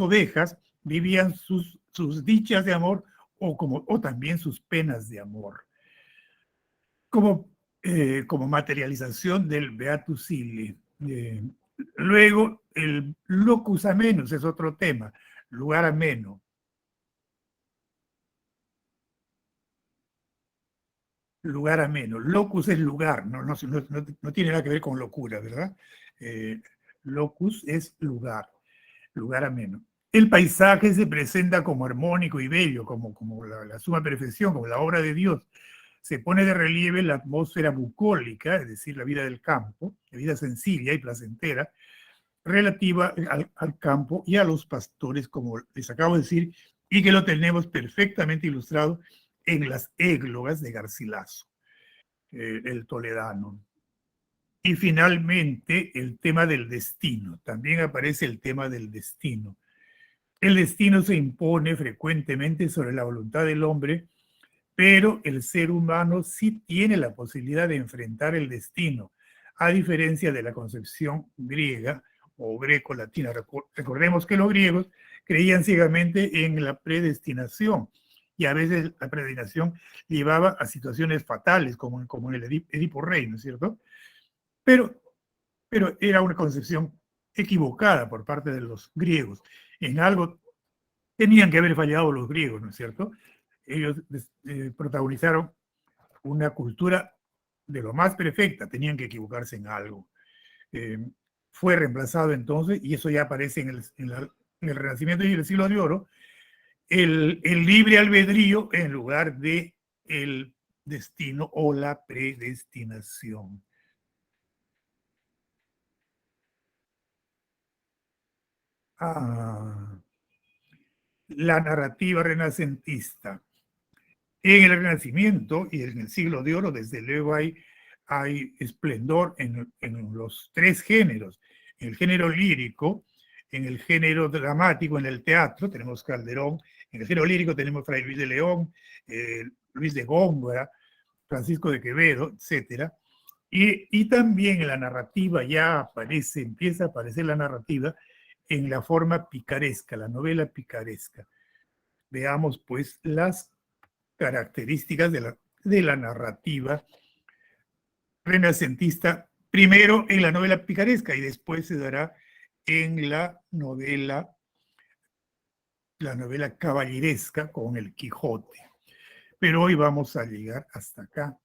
ovejas, vivían sus dichas de amor o también sus penas de amor. Como materialización del Beatus Ille. Luego, el locus amenus es otro tema, lugar ameno. Lugar ameno. Locus es lugar, no tiene nada que ver con locura, ¿verdad? Locus es lugar ameno. El paisaje se presenta como armónico y bello, como la suma perfección, como la obra de Dios. Se pone de relieve la atmósfera bucólica, es decir, la vida del campo, la vida sencilla y placentera, relativa al campo y a los pastores, como les acabo de decir, y que lo tenemos perfectamente ilustrado en las églogas de Garcilaso, el toledano. Y finalmente, el tema del destino. También aparece el tema del destino. El destino se impone frecuentemente sobre la voluntad del hombre, pero el ser humano sí tiene la posibilidad de enfrentar el destino, a diferencia de la concepción griega o greco-latina. Recordemos que los griegos creían ciegamente en la predestinación, y a veces la predestinación llevaba a situaciones fatales, como en el Edipo Rey, ¿no es cierto? Pero era una concepción equivocada por parte de los griegos. En algo tenían que haber fallado los griegos, ¿no es cierto? Ellos protagonizaron una cultura de lo más perfecta, tenían que equivocarse en algo. Fue reemplazado entonces, y eso ya aparece en el Renacimiento y el Siglo de Oro, el libre albedrío en lugar de el destino o la predestinación. La narrativa renacentista. En el Renacimiento y en el Siglo de Oro, desde luego, hay esplendor en los tres géneros. En el género lírico, en el género dramático, en el teatro, tenemos Calderón. En el género lírico tenemos Fray Luis de León, Luis de Góngora, Francisco de Quevedo, etc. Y también en la narrativa ya empieza a aparecer la narrativa en la forma picaresca, la novela picaresca. Veamos pues las características de la narrativa renacentista, primero en la novela picaresca y después se dará en la novela caballeresca con el Quijote. Pero hoy vamos a llegar hasta acá,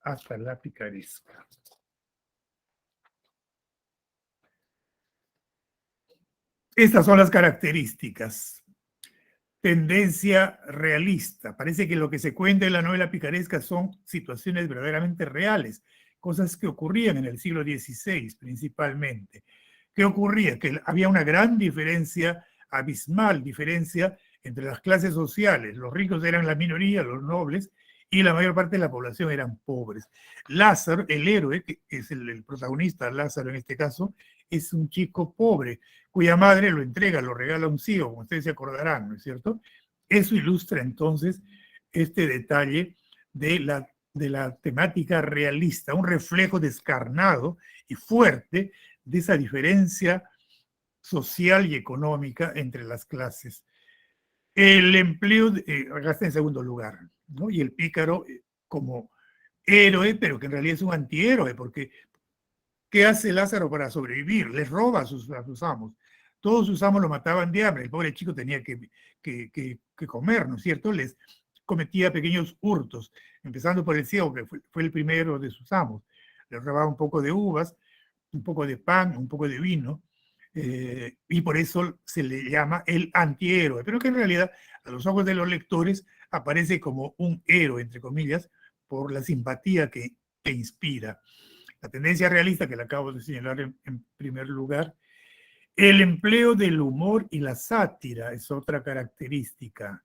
hasta la picaresca. Estas son las características. Tendencia realista. Parece que lo que se cuenta en la novela picaresca son situaciones verdaderamente reales, cosas que ocurrían en el siglo XVI principalmente. ¿Qué ocurría? Que había una gran diferencia, abismal diferencia entre las clases sociales. Los ricos eran la minoría, los nobles, y la mayor parte de la población eran pobres. Lázaro, el héroe, que es el protagonista, Lázaro en este caso, es un chico pobre, cuya madre lo entrega, lo regala a un ciego, como ustedes se acordarán, ¿no es cierto? Eso ilustra entonces este detalle de la temática realista, un reflejo descarnado y fuerte de esa diferencia social y económica entre las clases. El empleo, acá está en segundo lugar, ¿no? Y el pícaro como héroe, pero que en realidad es un antihéroe, porque ¿qué hace Lázaro para sobrevivir? Les roba a sus amos. Todos sus amos lo mataban de hambre. El pobre chico tenía que comer, ¿no es cierto? Les cometía pequeños hurtos, empezando por el ciego, que fue el primero de sus amos. Les robaba un poco de uvas un poco de pan, un poco de vino, y por eso se le llama el antihéroe, pero que en realidad a los ojos de los lectores aparece como un héroe, entre comillas, por la simpatía que inspira. La tendencia realista que le acabo de señalar en primer lugar. El empleo del humor y la sátira es otra característica.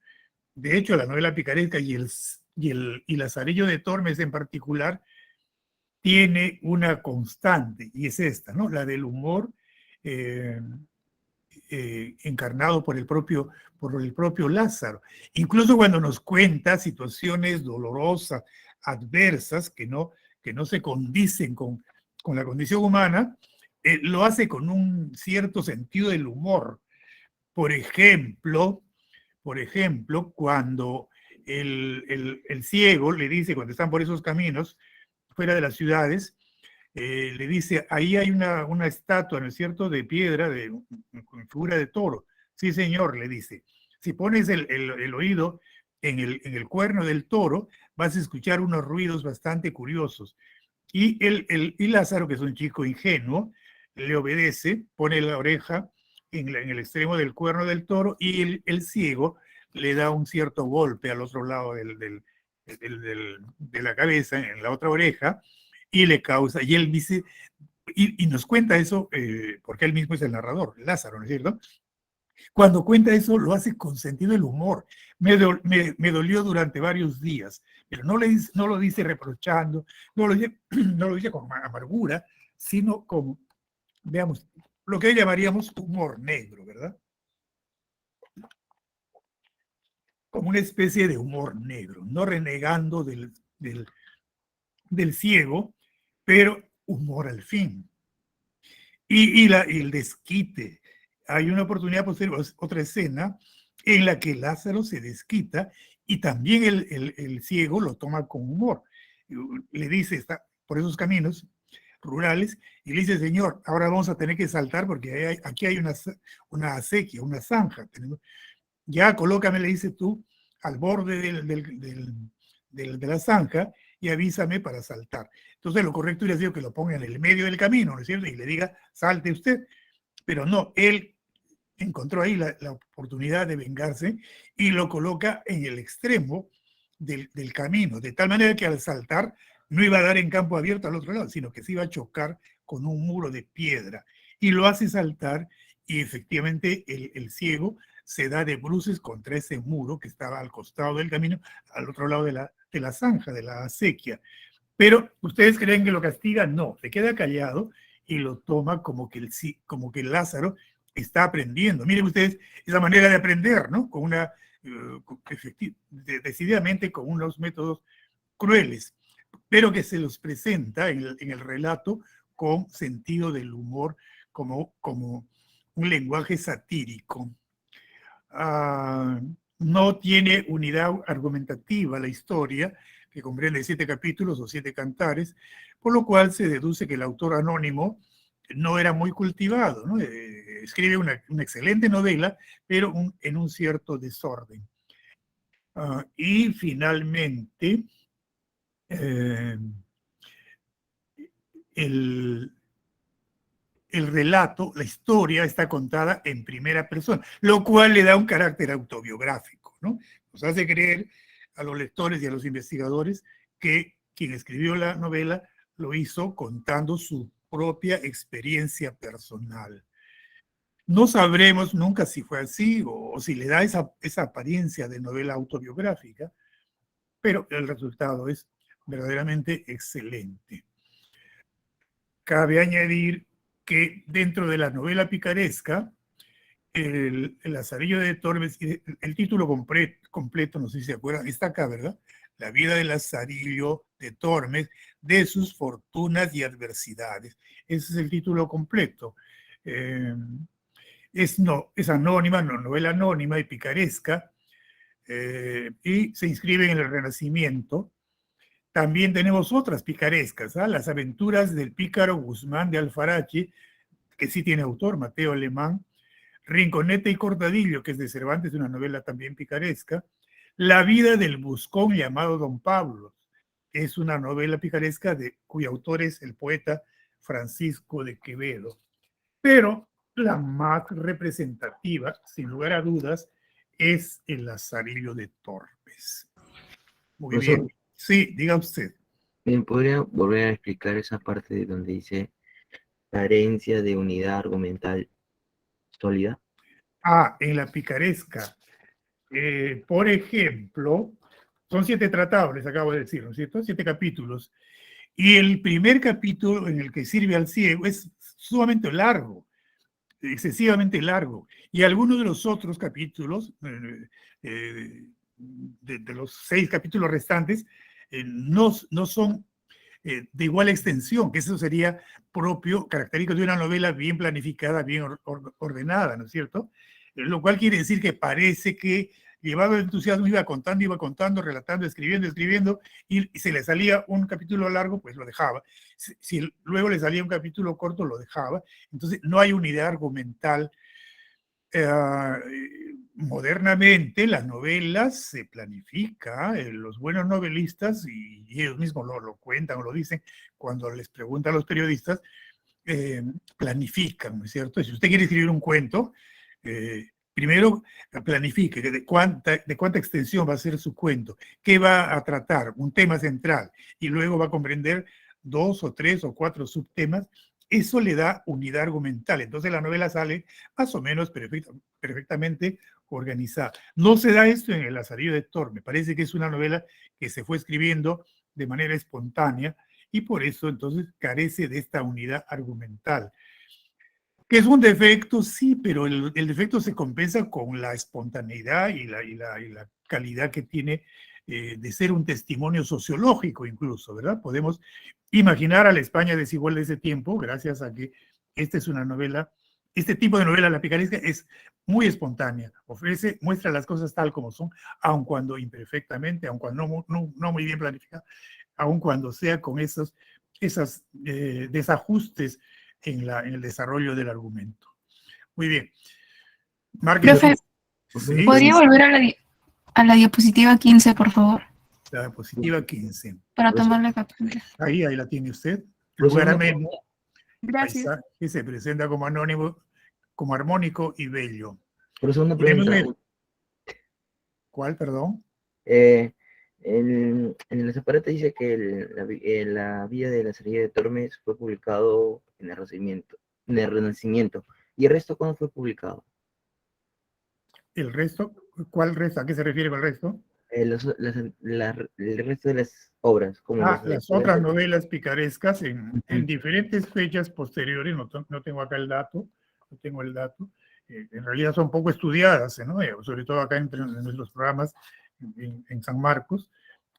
De hecho, la novela picaresca y Lazarillo de Tormes en particular tiene una constante, y es esta, ¿no? La del humor encarnado por el propio Lázaro. Incluso cuando nos cuenta situaciones dolorosas, adversas, que no se condicen con la condición humana, lo hace con un cierto sentido del humor. Por ejemplo, cuando el ciego le dice, cuando están por esos caminos, fuera de las ciudades, le dice, ahí hay una estatua, ¿no es cierto?, de piedra, con figura de toro. Sí, señor, le dice. Si pones el oído en el cuerno del toro, vas a escuchar unos ruidos bastante curiosos. Y Lázaro, que es un chico ingenuo, le obedece, pone la oreja en el extremo del cuerno del toro y el ciego le da un cierto golpe al otro lado de la cabeza, en la otra oreja, y le causa, y él dice, y nos cuenta eso, porque él mismo es el narrador, Lázaro, ¿no es cierto? Cuando cuenta eso, lo hace con sentido del humor. Me dolió durante varios días, pero no lo dice reprochando, no lo dice con amargura, sino con, veamos, lo que llamaríamos humor negro, ¿verdad? Como una especie de humor negro, no renegando del ciego, pero humor al fin. Y el desquite. Hay una oportunidad posterior, otra escena, en la que Lázaro se desquita y también el ciego lo toma con humor. Le dice, está por esos caminos rurales, y le dice, señor, ahora vamos a tener que saltar porque aquí hay una acequia, una zanja. Ya colócame, le dice tú, al borde de la zanja y avísame para saltar. Entonces lo correcto hubiera sido que lo ponga en el medio del camino, ¿no es cierto? Y le diga, salte usted. Pero no, él encontró ahí la oportunidad de vengarse y lo coloca en el extremo del camino, de tal manera que al saltar no iba a dar en campo abierto al otro lado, sino que se iba a chocar con un muro de piedra. Y lo hace saltar y efectivamente el ciego se da de bruces contra ese muro que estaba al costado del camino, al otro lado de la zanja, de la acequia. Pero, ¿ustedes creen que lo castiga? No, se queda callado y lo toma como que Lázaro está aprendiendo. Miren ustedes esa manera de aprender, ¿no? Con decididamente con unos métodos crueles, pero que se los presenta en el relato con sentido del humor, como un lenguaje satírico. No tiene unidad argumentativa la historia, que comprende 7 capítulos o 7 cantares, por lo cual se deduce que el autor anónimo no era muy cultivado, ¿no? Escribe una excelente novela, pero en un cierto desorden. Y finalmente, el relato, la historia está contada en primera persona, lo cual le da un carácter autobiográfico, ¿no? Nos hace creer a los lectores y a los investigadores que quien escribió la novela lo hizo contando su propia experiencia personal. No sabremos nunca si fue así o si le da esa apariencia de novela autobiográfica, pero el resultado es verdaderamente excelente. Cabe añadir que dentro de la novela picaresca, el Lazarillo de Tormes, el título completo, no sé si se acuerdan, está acá, ¿verdad? La vida de Lazarillo de Tormes, de sus fortunas y adversidades. Ese es el título completo. Es anónima, novela anónima y picaresca, y se inscribe en el Renacimiento. También tenemos otras picarescas, ¿ah? Las aventuras del pícaro Guzmán de Alfarache, que sí tiene autor, Mateo Alemán. Rinconete y Cortadillo, que es de Cervantes, una novela también picaresca. La vida del buscón llamado Don Pablo, es una novela picaresca cuyo autor es el poeta Francisco de Quevedo. Pero la más representativa, sin lugar a dudas, es el Lazarillo de Tormes. Muy Profesor, bien. Sí, diga usted. ¿me podría volver a explicar esa parte de donde dice carencia de unidad argumental sólida? En la picaresca. Por ejemplo, son 7 tratados, les acabo de decir, ¿no es cierto? 7 capítulos. Y el primer capítulo en el que sirve al ciego es sumamente largo, excesivamente largo. Y algunos de los otros capítulos, de los 6 capítulos restantes, no son de igual extensión, que eso sería propio, característico de una novela bien planificada, bien ordenada, ¿no es cierto? Lo cual quiere decir que parece que llevado el entusiasmo iba contando, relatando, escribiendo, y se le salía un capítulo largo, pues lo dejaba. Si luego le salía un capítulo corto, lo dejaba. Entonces no hay unidad argumental. Modernamente las novelas se planifica, los buenos novelistas, y ellos mismos lo cuentan o lo dicen cuando les preguntan a los periodistas, planifican, ¿no es cierto? Si usted quiere escribir un cuento, primero planifique de cuánta extensión va a ser su cuento, qué va a tratar, un tema central, y luego va a comprender 2 o 3 o 4 subtemas. Eso le da unidad argumental. Entonces la novela sale más o menos perfectamente organizada. No se da esto en El Lazarillo de Tormes. Me parece que es una novela que se fue escribiendo de manera espontánea y por eso entonces carece de esta unidad argumental. Que es un defecto, sí, pero el defecto se compensa con la espontaneidad y la calidad que tiene de ser un testimonio sociológico incluso, ¿verdad? Podemos imaginar a la España desigual de ese tiempo, gracias a que esta es una novela, este tipo de novela, la picaresca, es muy espontánea, muestra las cosas tal como son, aun cuando imperfectamente, aun cuando no muy bien planificada, aun cuando sea con esos desajustes en el desarrollo del argumento. Muy bien. Márquez. Profe, Sí, ¿podría volver a la diapositiva 15, por favor? la diapositiva 15. Para Profesor, tomarle captura. Ahí la tiene usted. profesor, Lugar una ameno, pregunta. Gracias. paisaje, se presenta como anónimo, como armónico y bello. Profesor, una Tiene pregunta. ¿Cuál, perdón? Eh, en el separate dice que la Vía de la Salida de Tormes fue publicado en el Renacimiento. ¿Y el resto cuándo fue publicado? El resto, ¿cuál resto? ¿A qué se refiere con el resto? El resto de las obras, como los Las Aventuras otras de... novelas picarescas en Ujú. diferentes fechas posteriores, no tengo acá el dato, no tengo el dato, en realidad son poco estudiadas, ¿no? Sobre todo acá en nuestros programas en San Marcos,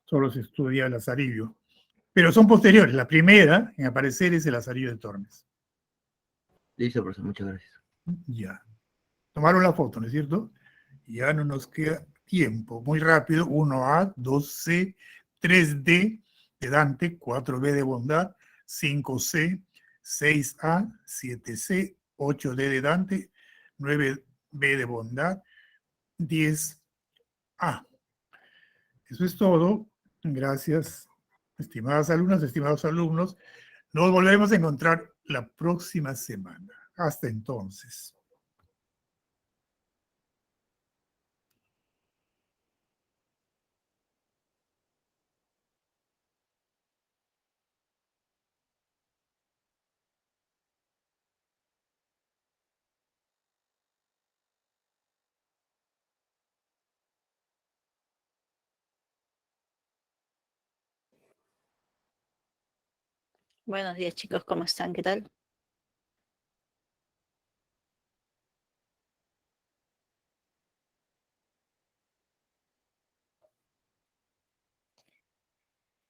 solo se estudia el Lazarillo. Pero son posteriores. La primera en aparecer es el Lazarillo de Tormes. Listo, profesor, muchas gracias. Ya. Tomaron la foto, ¿no es cierto? Ya no nos queda tiempo. Muy rápido. 1A, 2C, 3D de Dante, 4B de Bondad, 5C, 6A, 7C, 8D de Dante, 9B de Bondad, 10A. Eso es todo. Gracias, estimadas alumnas, estimados alumnos. Nos volveremos a encontrar la próxima semana. Hasta entonces. Buenos días, chicos, ¿cómo están? ¿Qué tal?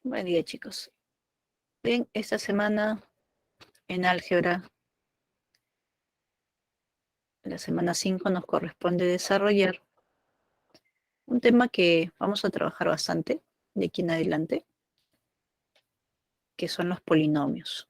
Buen día, chicos. Bien, esta semana en álgebra, la semana 5 nos corresponde desarrollar un tema que vamos a trabajar bastante de aquí en adelante, que son los polinomios.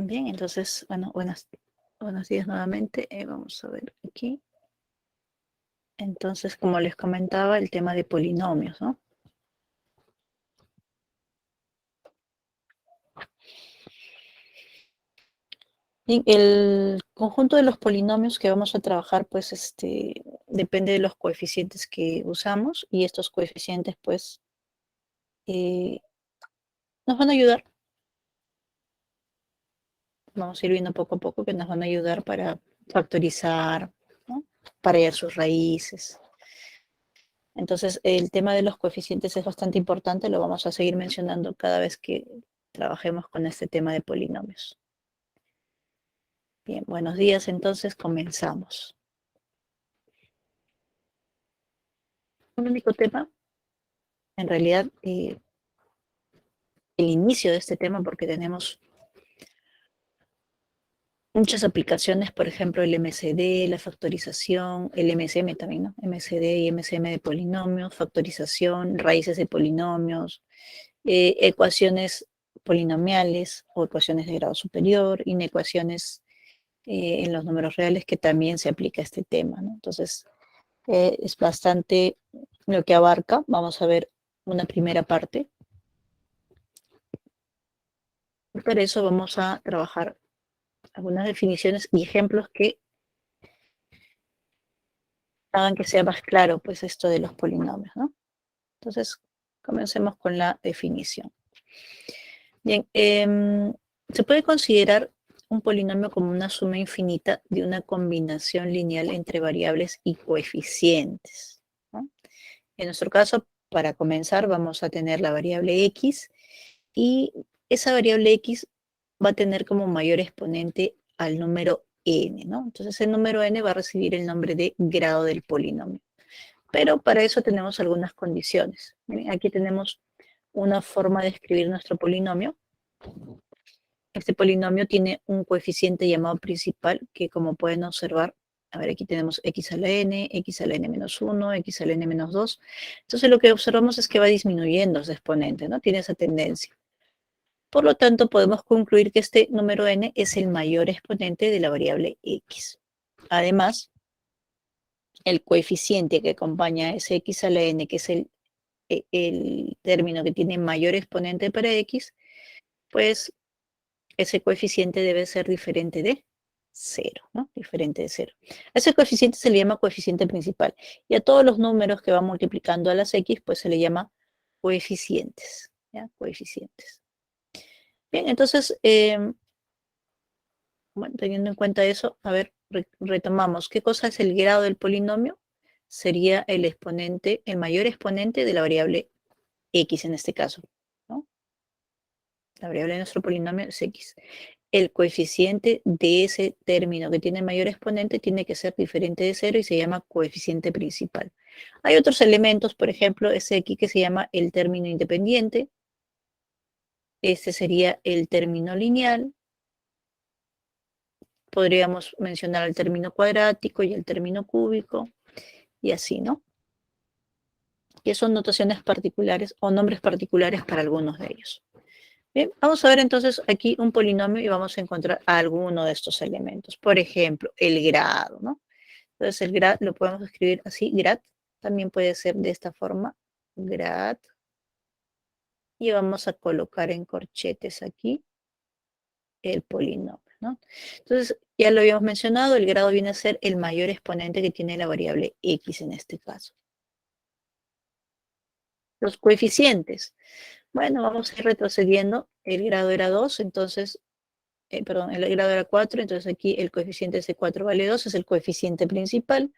Bien, entonces, bueno, buenos días nuevamente. Vamos a ver aquí. Entonces, como les comentaba, el tema de polinomios, ¿no? Bien, el conjunto de los polinomios que vamos a trabajar, pues, depende de los coeficientes que usamos, y estos coeficientes, pues, nos van a ayudar. Vamos a ir viendo poco a poco que nos van a ayudar para factorizar, ¿no? Para hallar sus raíces. Entonces, el tema de los coeficientes es bastante importante, lo vamos a seguir mencionando cada vez que trabajemos con este tema de polinomios. Bien, buenos días, entonces comenzamos. Un único tema, en realidad, el inicio de este tema, porque tenemos muchas aplicaciones, por ejemplo, el MCD, la factorización, el MSM también, ¿no? MCD y MSM de polinomios, factorización, raíces de polinomios, ecuaciones polinomiales o ecuaciones de grado superior, inecuaciones en los números reales, que también se aplica a este tema, ¿no? Entonces, es bastante lo que abarca. Vamos a ver una primera parte. Para eso vamos a trabajar algunas definiciones y ejemplos que hagan que sea más claro, pues, esto de los polinomios, ¿no? Entonces, comencemos con la definición. Bien, se puede considerar un polinomio como una suma infinita de una combinación lineal entre variables y coeficientes, ¿no? En nuestro caso, para comenzar, vamos a tener la variable x, y esa variable x va a tener como mayor exponente al número n, ¿no? Entonces, el número n va a recibir el nombre de grado del polinomio. Pero para eso tenemos algunas condiciones. Miren, aquí tenemos una forma de escribir nuestro polinomio. Este polinomio tiene un coeficiente llamado principal que, como pueden observar, a ver, aquí tenemos x a la n, x a la n menos 1, x a la n menos 2. Entonces, lo que observamos es que va disminuyendo ese exponente, ¿no? Tiene esa tendencia. Por lo tanto, podemos concluir que este número n es el mayor exponente de la variable x. Además, el coeficiente que acompaña a ese x a la n, que es el término que tiene mayor exponente para x, pues ese coeficiente debe ser diferente de 0, ¿no? Diferente de 0. A ese coeficiente se le llama coeficiente principal, y a todos los números que van multiplicando a las x, pues se le llama coeficientes, ¿ya? Coeficientes. Bien, entonces, bueno, teniendo en cuenta eso, a ver, retomamos. ¿Qué cosa es el grado del polinomio? Sería el exponente, el mayor exponente de la variable x en este caso, ¿no? La variable de nuestro polinomio es x. El coeficiente de ese término que tiene mayor exponente tiene que ser diferente de 0 y se llama coeficiente principal. Hay otros elementos, por ejemplo, ese aquí que se llama el término independiente. Este sería el término lineal. Podríamos mencionar el término cuadrático y el término cúbico, y así, ¿no? Que son notaciones particulares o nombres particulares para algunos de ellos. Bien, vamos a ver entonces aquí un polinomio y vamos a encontrar alguno de estos elementos. Por ejemplo, el grado, ¿no? Entonces el grad lo podemos escribir así, grad, también puede ser de esta forma, grad, y vamos a colocar en corchetes aquí el polinomio, ¿no? Entonces, ya lo habíamos mencionado, el grado viene a ser el mayor exponente que tiene la variable x en este caso. Los coeficientes. Bueno, vamos a ir retrocediendo. El grado era 2, entonces, perdón, el grado era 4, entonces aquí el coeficiente de C4 vale 2, es el coeficiente principal.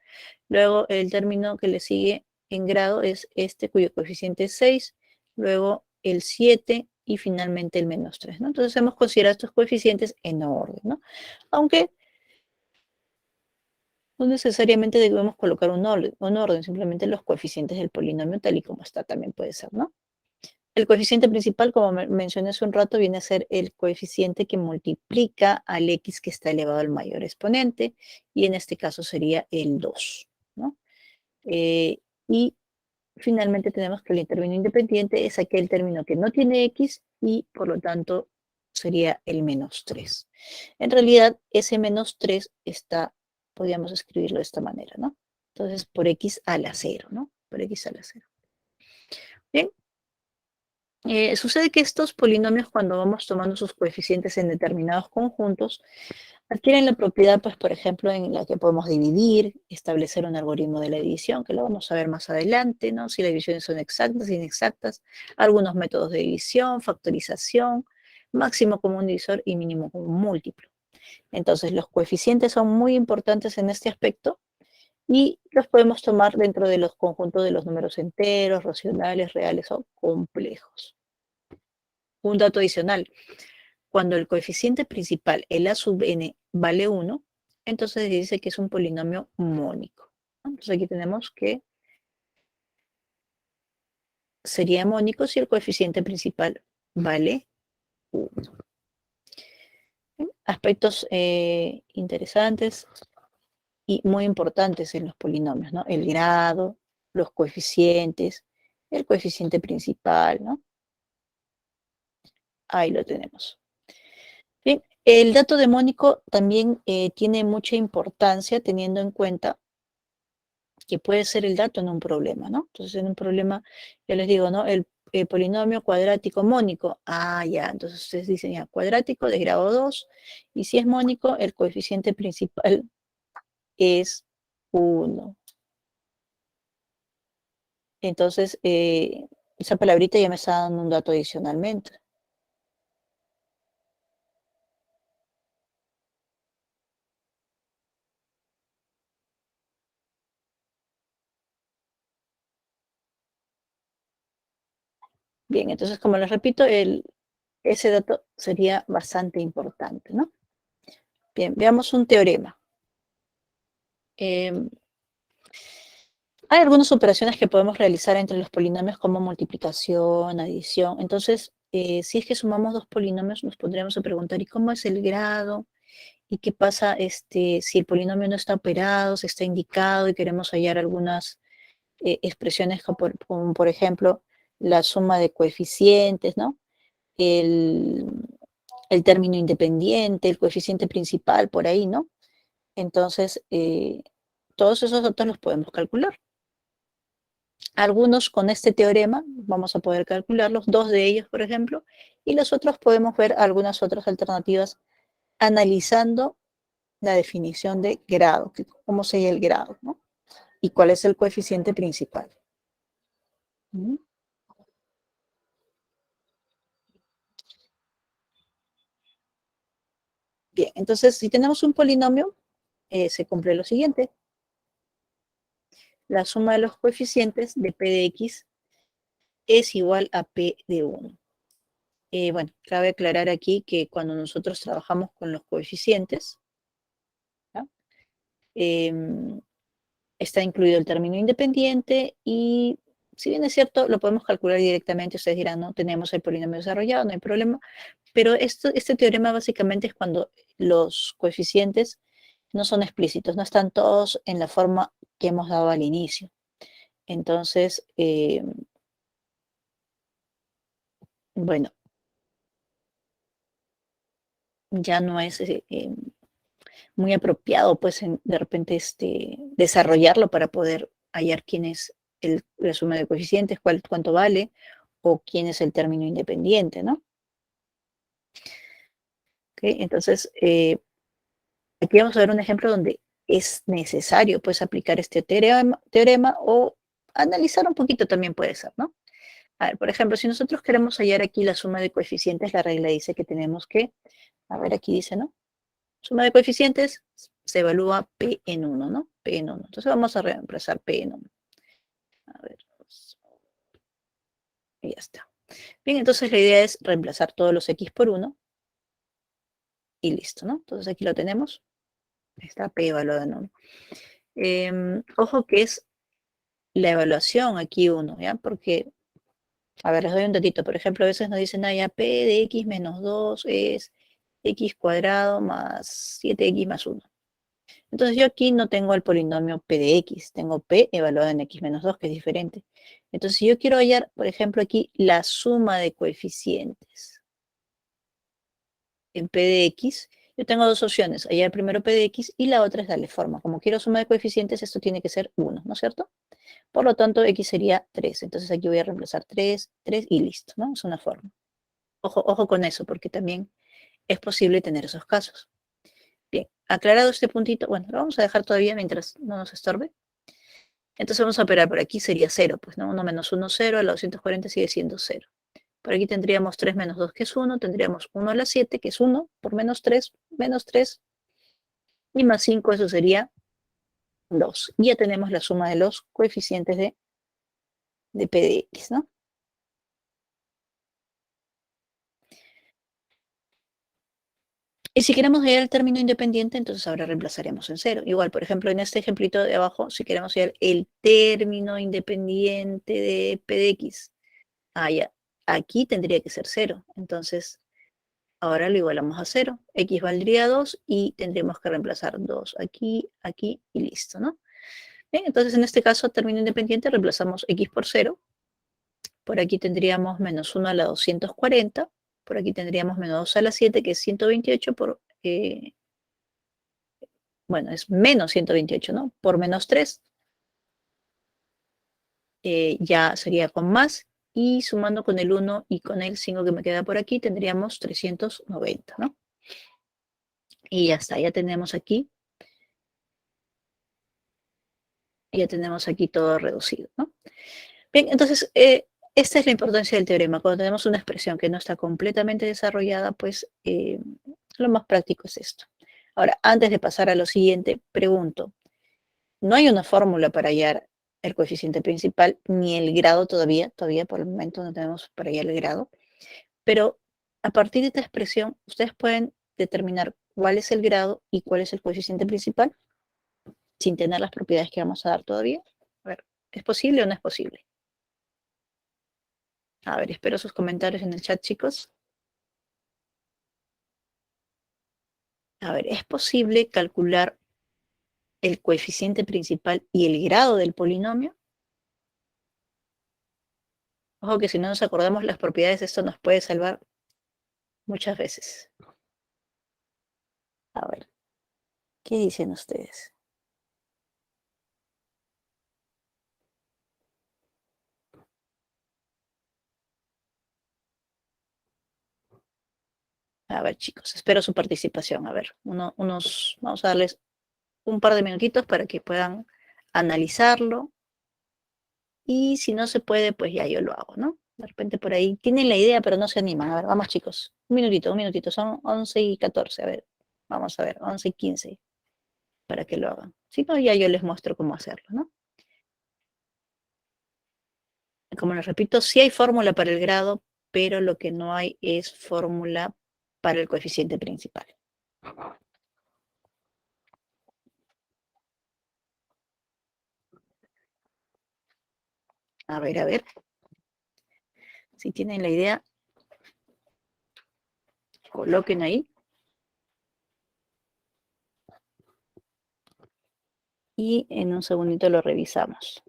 Luego el término que le sigue en grado es este, cuyo coeficiente es 6. Luego el 7 y finalmente el menos 3, ¿no? Entonces hemos considerado estos coeficientes en orden, ¿no? Aunque no necesariamente debemos colocar un orden, simplemente los coeficientes del polinomio tal y como está también puede ser, ¿no? El coeficiente principal, como mencioné hace un rato, viene a ser el coeficiente que multiplica al x que está elevado al mayor exponente, y en este caso sería el 2, ¿no? Y finalmente tenemos que el término independiente es aquel término que no tiene x y por lo tanto sería el menos 3. En realidad, ese menos 3 está, podríamos escribirlo de esta manera, ¿no? Entonces, por x a la 0, ¿no? Por x a la 0. Bien. Sucede que estos polinomios, cuando vamos tomando sus coeficientes en determinados conjuntos, adquieren la propiedad, pues, por ejemplo, en la que podemos dividir, establecer un algoritmo de la división, que lo vamos a ver más adelante, ¿no? Si las divisiones son exactas, inexactas, algunos métodos de división, factorización, máximo común divisor y mínimo común múltiplo. Entonces, los coeficientes son muy importantes en este aspecto y los podemos tomar dentro de los conjuntos de los números enteros, racionales, reales o complejos. Un dato adicional. Cuando el coeficiente principal, el a sub n, vale 1, entonces dice que es un polinomio mónico. Entonces aquí tenemos que sería mónico si el coeficiente principal vale 1. Aspectos interesantes y muy importantes en los polinomios, ¿no? El grado, los coeficientes, el coeficiente principal, ¿no? Ahí lo tenemos. Bien, el dato demónico también tiene mucha importancia teniendo en cuenta que puede ser el dato en un problema, ¿no? Entonces, en un problema, yo les digo, ¿no? El polinomio cuadrático mónico. Ah, ya, entonces ustedes dicen ya, cuadrático de grado 2, y si es mónico, el coeficiente principal es 1. Entonces, esa palabrita ya me está dando un dato adicionalmente. Bien, entonces, como les repito, ese dato sería bastante importante, ¿no? Bien, veamos un teorema. Hay algunas operaciones que podemos realizar entre los polinomios como multiplicación, adición. Entonces, si es que sumamos dos polinomios, nos pondremos a preguntar, ¿y cómo es el grado? ¿Y qué pasa si el polinomio no está operado, se está indicado y queremos hallar algunas expresiones como por ejemplo, la suma de coeficientes, ¿no? El, el término independiente, el coeficiente principal, por ahí, ¿no? Entonces, todos esos datos los podemos calcular. Algunos con este teorema vamos a poder calcularlos, 2 de ellos, por ejemplo, y los otros podemos ver algunas otras alternativas analizando la definición de grado, cómo sería el grado, ¿no? Y cuál es el coeficiente principal. Bien, entonces si tenemos un polinomio, se cumple lo siguiente. La suma de los coeficientes de p de x es igual a p de 1. Bueno, cabe aclarar aquí que cuando nosotros trabajamos con los coeficientes, ¿no? Está incluido el término independiente y, si bien es cierto, lo podemos calcular directamente. Ustedes dirán, no, tenemos el polinomio desarrollado, no hay problema, pero este teorema básicamente es cuando los coeficientes no son explícitos, no están todos en la forma que hemos dado al inicio. Entonces, bueno, ya no es muy apropiado, pues, de repente desarrollarlo para poder hallar quién es la suma de coeficientes, cuánto vale, o quién es el término independiente, ¿no? ¿Okay? Entonces, aquí vamos a ver un ejemplo donde es necesario, pues, aplicar este teorema o analizar un poquito también puede ser, ¿no? A ver, por ejemplo, si nosotros queremos hallar aquí la suma de coeficientes, la regla dice que tenemos que, a ver, aquí dice, ¿no? Suma de coeficientes se evalúa P en 1, ¿no? P en 1. Entonces vamos a reemplazar P en 1. A ver. Y ya está. Bien, entonces la idea es reemplazar todos los X por 1 y listo, ¿no? Entonces aquí lo tenemos. Está P evaluado en 1. Ojo que es la evaluación aquí 1, ¿ya? Porque, a ver, les doy un datito. Por ejemplo, a veces nos dicen, ah, ya P de X menos 2 es X cuadrado más 7X más 1. Entonces yo aquí no tengo el polinomio P de X, tengo P evaluado en X menos 2, que es diferente. Entonces si yo quiero hallar, por ejemplo, aquí la suma de coeficientes, en P de X, yo tengo dos opciones, hallar primero P de X y la otra es darle forma. Como quiero suma de coeficientes, esto tiene que ser 1, ¿no es cierto? Por lo tanto, X sería 3. Entonces aquí voy a reemplazar 3, 3 y listo, ¿no? Es una forma. Ojo con eso, porque también es posible tener esos casos. Bien, aclarado este puntito, bueno, lo vamos a dejar todavía mientras no nos estorbe. Entonces vamos a operar por aquí, sería 0, pues, ¿no? 1 menos 1, 0, a la 240 sigue siendo 0. Por aquí tendríamos 3 menos 2, que es 1, tendríamos 1 a la 7, que es 1, por menos 3, y más 5, eso sería 2. Y ya tenemos la suma de los coeficientes de P de X, ¿no? Y si queremos hallar el término independiente, entonces ahora reemplazaremos en 0. Igual, por ejemplo, en este ejemplito de abajo, si queremos hallar el término independiente de P de X, ya, aquí tendría que ser 0. Entonces, ahora lo igualamos a 0. X valdría 2 y tendríamos que reemplazar 2 aquí, aquí y listo, ¿no? Bien, entonces en este caso, término independiente, reemplazamos X por 0. Por aquí tendríamos menos 1 a la 240. Por aquí tendríamos menos 2 a la 7, que es 128 bueno, es menos 128, ¿no? Por menos 3, ya sería con más, y sumando con el 1 y con el 5 que me queda por aquí, tendríamos 390, ¿no? Y ya está, ya tenemos aquí todo reducido, ¿no? Bien, entonces, esta es la importancia del teorema. Cuando tenemos una expresión que no está completamente desarrollada, pues lo más práctico es esto. Ahora, antes de pasar a lo siguiente, pregunto, no hay una fórmula para hallar el coeficiente principal, ni el grado todavía por el momento no tenemos para hallar el grado, pero a partir de esta expresión, ustedes pueden determinar cuál es el grado y cuál es el coeficiente principal, sin tener las propiedades que vamos a dar todavía. A ver, ¿es posible o no es posible? A ver, espero sus comentarios en el chat, chicos. A ver, ¿es posible calcular el coeficiente principal y el grado del polinomio? Ojo que si no nos acordamos las propiedades, esto nos puede salvar muchas veces. A ver, ¿qué dicen ustedes? A ver, chicos, espero su participación. A ver, vamos a darles un par de minutitos para que puedan analizarlo. Y si no se puede, pues ya yo lo hago, ¿no? De repente por ahí tienen la idea, pero no se animan. A ver, vamos, chicos. Un minutito. Son 11:14. A ver, vamos a ver, 11:15, para que lo hagan. Si no, ya yo les muestro cómo hacerlo, ¿no? Como les repito, sí hay fórmula para el grado, pero lo que no hay es fórmula para el coeficiente principal. A ver. Si tienen la idea, coloquen ahí. Y en un segundito lo revisamos.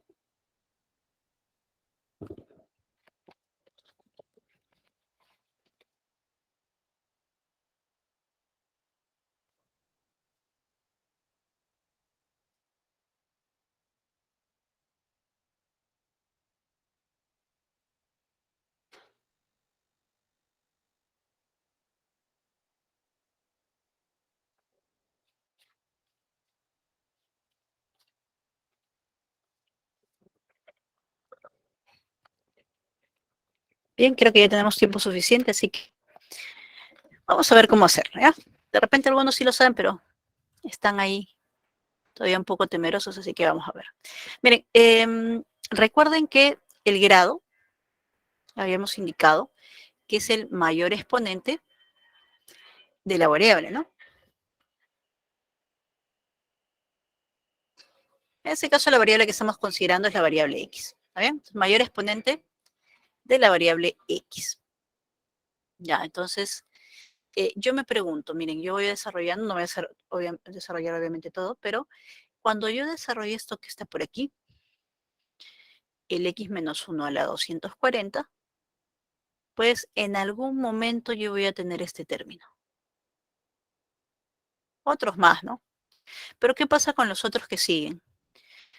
Bien, creo que ya tenemos tiempo suficiente, así que vamos a ver cómo hacerlo, ¿ya? De repente algunos sí lo saben, pero están ahí todavía un poco temerosos, así que vamos a ver. Miren, recuerden que el grado, habíamos indicado, que es el mayor exponente de la variable, ¿no? En este caso, la variable que estamos considerando es la variable x, ¿está bien? Entonces, mayor exponente de la variable x. Ya, entonces, yo me pregunto, miren, yo voy desarrollando, no voy a desarrollar obviamente todo, pero cuando yo desarrolle esto que está por aquí, el x menos 1 a la 240, pues en algún momento yo voy a tener este término. Otros más, ¿no? Pero ¿qué pasa con los otros que siguen?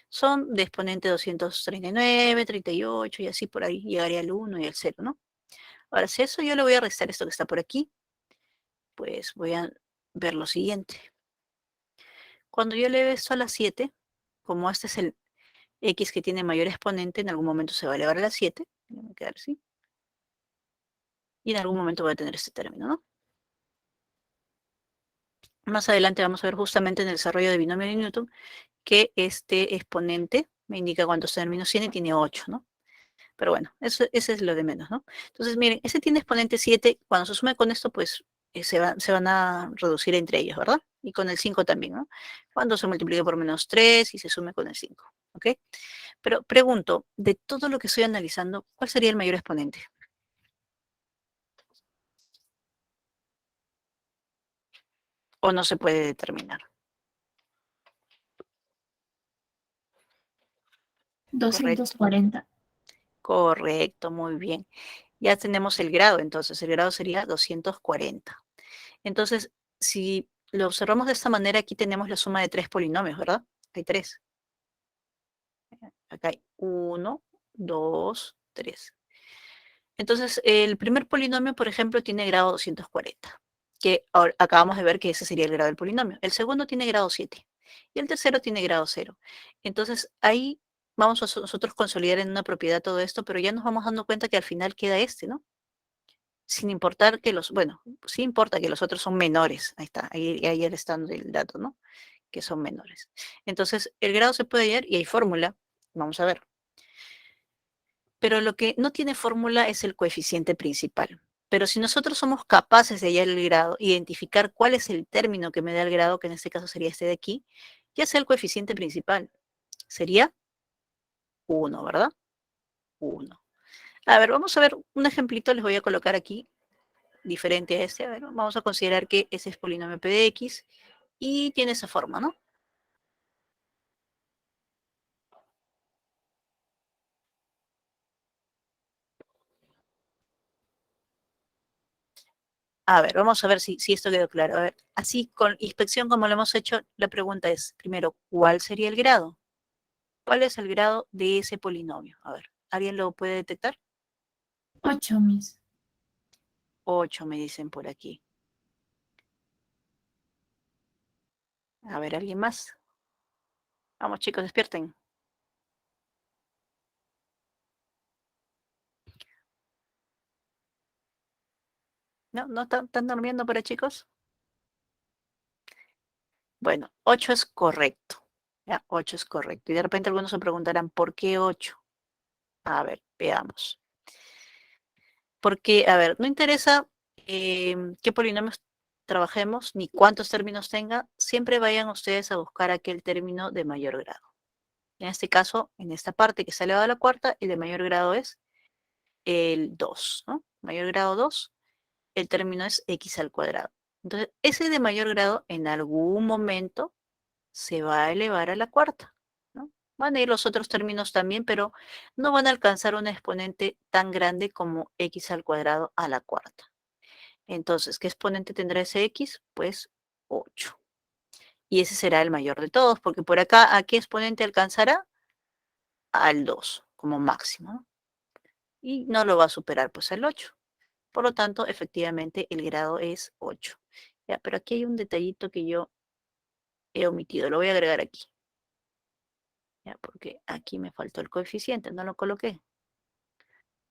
Son de exponente 239, 38 y así por ahí llegaría al 1 y al 0, ¿no? Ahora, si eso yo le voy a restar esto que está por aquí, pues voy a ver lo siguiente. Cuando yo eleve esto a la 7, como este es el x que tiene mayor exponente, en algún momento se va a elevar a la 7, me va a quedar así, y en algún momento voy a tener este término, ¿no? Más adelante vamos a ver justamente en el desarrollo de binomio de Newton que este exponente me indica cuántos términos tiene, tiene 8, ¿no? Pero bueno, eso es lo de menos, ¿no? Entonces, miren, ese tiene exponente 7, cuando se sume con esto, pues se van a reducir entre ellos, ¿verdad? Y con el 5 también, ¿no? Cuando se multiplique por menos 3 y se sume con el 5, ¿ok? Pero pregunto, de todo lo que estoy analizando, ¿cuál sería el mayor exponente? ¿O no se puede determinar? 240. Correcto, muy bien. Ya tenemos el grado, entonces el grado sería 240. Entonces, si lo observamos de esta manera, aquí tenemos la suma de 3 polinomios, ¿verdad? Hay 3. Acá hay 1, 2, 3. Entonces, el primer polinomio, por ejemplo, tiene grado 240, que ahora acabamos de ver que ese sería el grado del polinomio. El segundo tiene grado 7 y el tercero tiene grado 0. Entonces, ahí vamos a nosotros consolidar en una propiedad todo esto, pero ya nos vamos dando cuenta que al final queda este, ¿no? Sin importar que bueno, sí importa que los otros son menores. Ahí está, ahí está el dato, ¿no? Que son menores. Entonces, el grado se puede hallar y hay fórmula. Vamos a ver. Pero lo que no tiene fórmula es el coeficiente principal. Pero si nosotros somos capaces de hallar el grado, identificar cuál es el término que me da el grado, que en este caso sería este de aquí, ya sea el coeficiente principal, sería 1, ¿verdad? 1. A ver, vamos a ver un ejemplito, les voy a colocar aquí, diferente a este. A ver, vamos a considerar que ese es polinomio p de x y tiene esa forma, ¿no? A ver, vamos a ver si esto quedó claro. A ver, así con inspección como lo hemos hecho, la pregunta es, primero, ¿cuál sería el grado? ¿Cuál es el grado de ese polinomio? A ver, ¿alguien lo puede detectar? 8, mis. 8 me dicen por aquí. A ver, ¿alguien más? Vamos chicos, despierten. ¿No? ¿No están durmiendo para chicos? Bueno, 8 es correcto. Ya, 8 es correcto. Y de repente algunos se preguntarán, ¿por qué 8? A ver, veamos. Porque, a ver, no interesa qué polinomios trabajemos ni cuántos términos tenga, siempre vayan ustedes a buscar aquel término de mayor grado. En este caso, en esta parte que está elevado a la cuarta, el de mayor grado es el 2, ¿no? Mayor grado 2, el término es x al cuadrado. Entonces, ese de mayor grado en algún momento se va a elevar a la cuarta, ¿no? Van a ir los otros términos también, pero no van a alcanzar un exponente tan grande como x al cuadrado a la cuarta. Entonces, ¿qué exponente tendrá ese x? Pues 8. Y ese será el mayor de todos, porque por acá, ¿a qué exponente alcanzará? Al 2, como máximo, ¿no? Y no lo va a superar, pues al 8. Por lo tanto, efectivamente, el grado es 8. Ya, pero aquí hay un detallito que yo he omitido, lo voy a agregar aquí. Ya, porque aquí me faltó el coeficiente, no lo coloqué.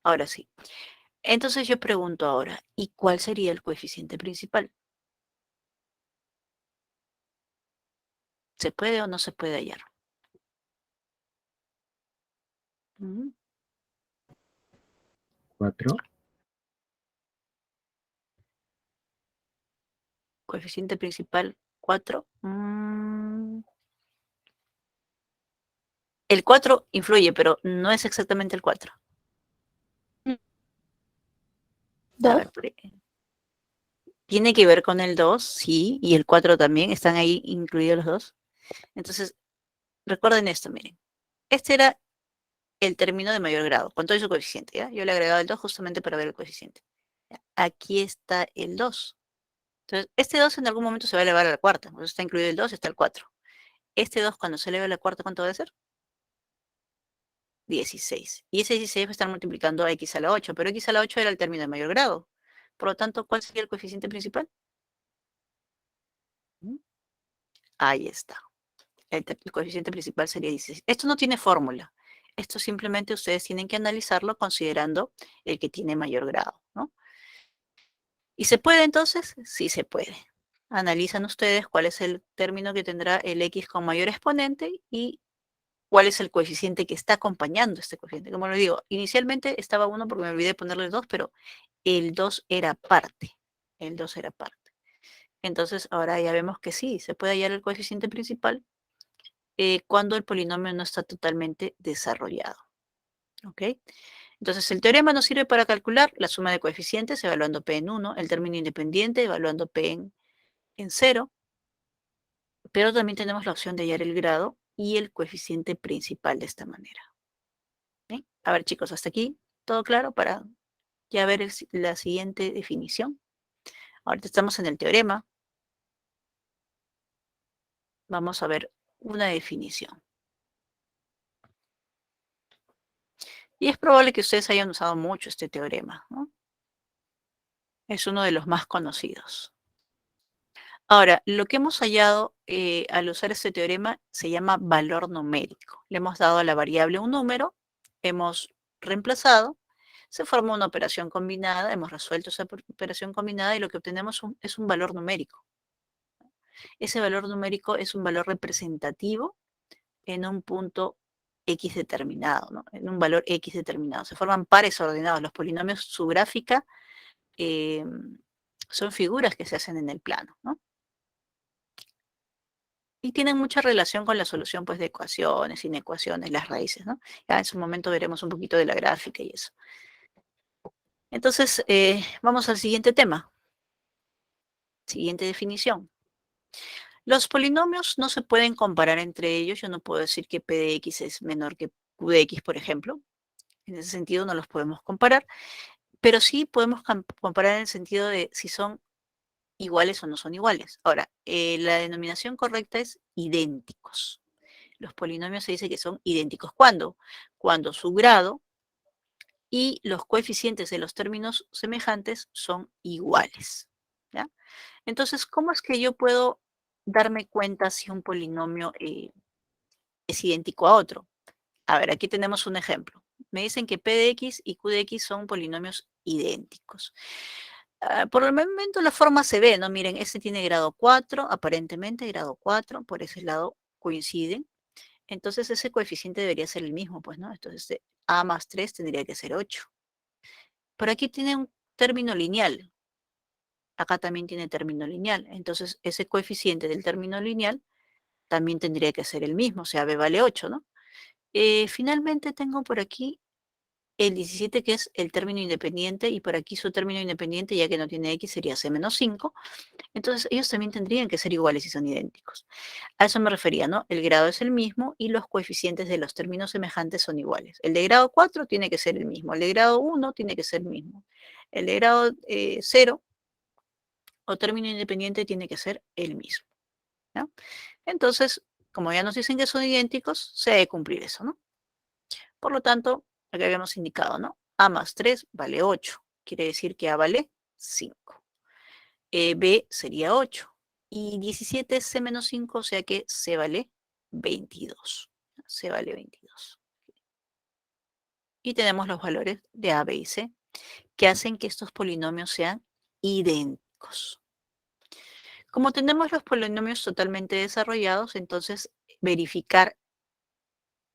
Ahora sí. Entonces yo pregunto ahora, ¿y cuál sería el coeficiente principal? ¿Se puede o no se puede hallar? 4. Coeficiente principal 4. El 4 influye, pero no es exactamente el 4. A 2. ver, tiene que ver con el 2, sí, y el 4 también, están ahí incluidos los dos. Entonces, recuerden esto, miren. Este era el término de mayor grado, con todo su coeficiente, ¿ya? Yo le he agregado el 2 justamente para ver el coeficiente. Ya, aquí está el 2. Entonces, este 2 en algún momento se va a elevar a la cuarta. Entonces está incluido el 2, está el 4. Este 2 cuando se eleve a la cuarta, ¿cuánto va a ser? 16. Y ese 16 va a estar multiplicando a x a la 8, pero x a la 8 era el término de mayor grado. Por lo tanto, ¿cuál sería el coeficiente principal? Ahí está. El coeficiente principal sería 16. Esto no tiene fórmula. Esto simplemente ustedes tienen que analizarlo considerando el que tiene mayor grado, ¿no? ¿Y se puede entonces? Sí se puede. Analizan ustedes cuál es el término que tendrá el x con mayor exponente y cuál es el coeficiente que está acompañando este coeficiente. Como les digo, inicialmente estaba 1 porque me olvidé de ponerle 2, pero el 2 era parte. El 2 era parte. Entonces, ahora ya vemos que sí, se puede hallar el coeficiente principal cuando el polinomio no está totalmente desarrollado. ¿Ok? Entonces, el teorema nos sirve para calcular la suma de coeficientes evaluando P en 1, el término independiente evaluando P en 0, pero también tenemos la opción de hallar el grado y el coeficiente principal de esta manera. ¿Bien? A ver, chicos, hasta aquí, ¿todo claro para ya ver la siguiente definición? Ahorita estamos en el teorema. Vamos a ver una definición. Y es probable que ustedes hayan usado mucho este teorema, ¿no? Es uno de los más conocidos. Ahora, lo que hemos hallado al usar este teorema se llama valor numérico. Le hemos dado a la variable un número, hemos reemplazado, se forma una operación combinada, hemos resuelto esa operación combinada y lo que obtenemos es un valor numérico. Ese valor numérico es un valor representativo en un punto X determinado, ¿no? En un valor X determinado. Se forman pares ordenados. Los polinomios, su gráfica son figuras que se hacen en el plano, ¿no? Y tienen mucha relación con la solución pues, de ecuaciones, inecuaciones, las raíces, ¿no? Ya en su momento veremos un poquito de la gráfica y eso. Entonces, vamos al siguiente tema. Siguiente definición. Los polinomios no se pueden comparar entre ellos. Yo no puedo decir que P de X es menor que Q de X, por ejemplo. En ese sentido no los podemos comparar, pero sí podemos comparar en el sentido de si son iguales o no son iguales. Ahora, la denominación correcta es idénticos. Los polinomios se dice que son idénticos. ¿Cuándo? Cuando su grado y los coeficientes de los términos semejantes son iguales. ¿Ya? Entonces, ¿cómo es que yo puedo darme cuenta si un polinomio es idéntico a otro? A ver, aquí tenemos un ejemplo. Me dicen que P de X y Q de X son polinomios idénticos. Por el momento la forma se ve, ¿no? Miren, este tiene grado 4, aparentemente grado 4, por ese lado coinciden. Entonces ese coeficiente debería ser el mismo, pues, ¿no? Entonces A más 3 tendría que ser 8. Por aquí tiene un término lineal. Acá también tiene término lineal. Entonces ese coeficiente del término lineal también tendría que ser el mismo, o sea, B vale 8, ¿no? Finalmente tengo por aquí el 17 que es el término independiente y por aquí su término independiente, ya que no tiene X, sería C menos 5. Entonces ellos también tendrían que ser iguales si son idénticos. A eso me refería, ¿no? El grado es el mismo y los coeficientes de los términos semejantes son iguales. El de grado 4 tiene que ser el mismo, el de grado 1 tiene que ser el mismo. El de grado 0 o término independiente tiene que ser el mismo, ¿no? Entonces, como ya nos dicen que son idénticos, se debe cumplir eso, ¿no? Por lo tanto, lo que habíamos indicado, ¿no? A más 3 vale 8. Quiere decir que A vale 5. B sería 8. Y 17 es C menos 5, o sea que C vale 22. C vale 22. Y tenemos los valores de A, B y C, que hacen que estos polinomios sean idénticos. Como tenemos los polinomios totalmente desarrollados, entonces verificar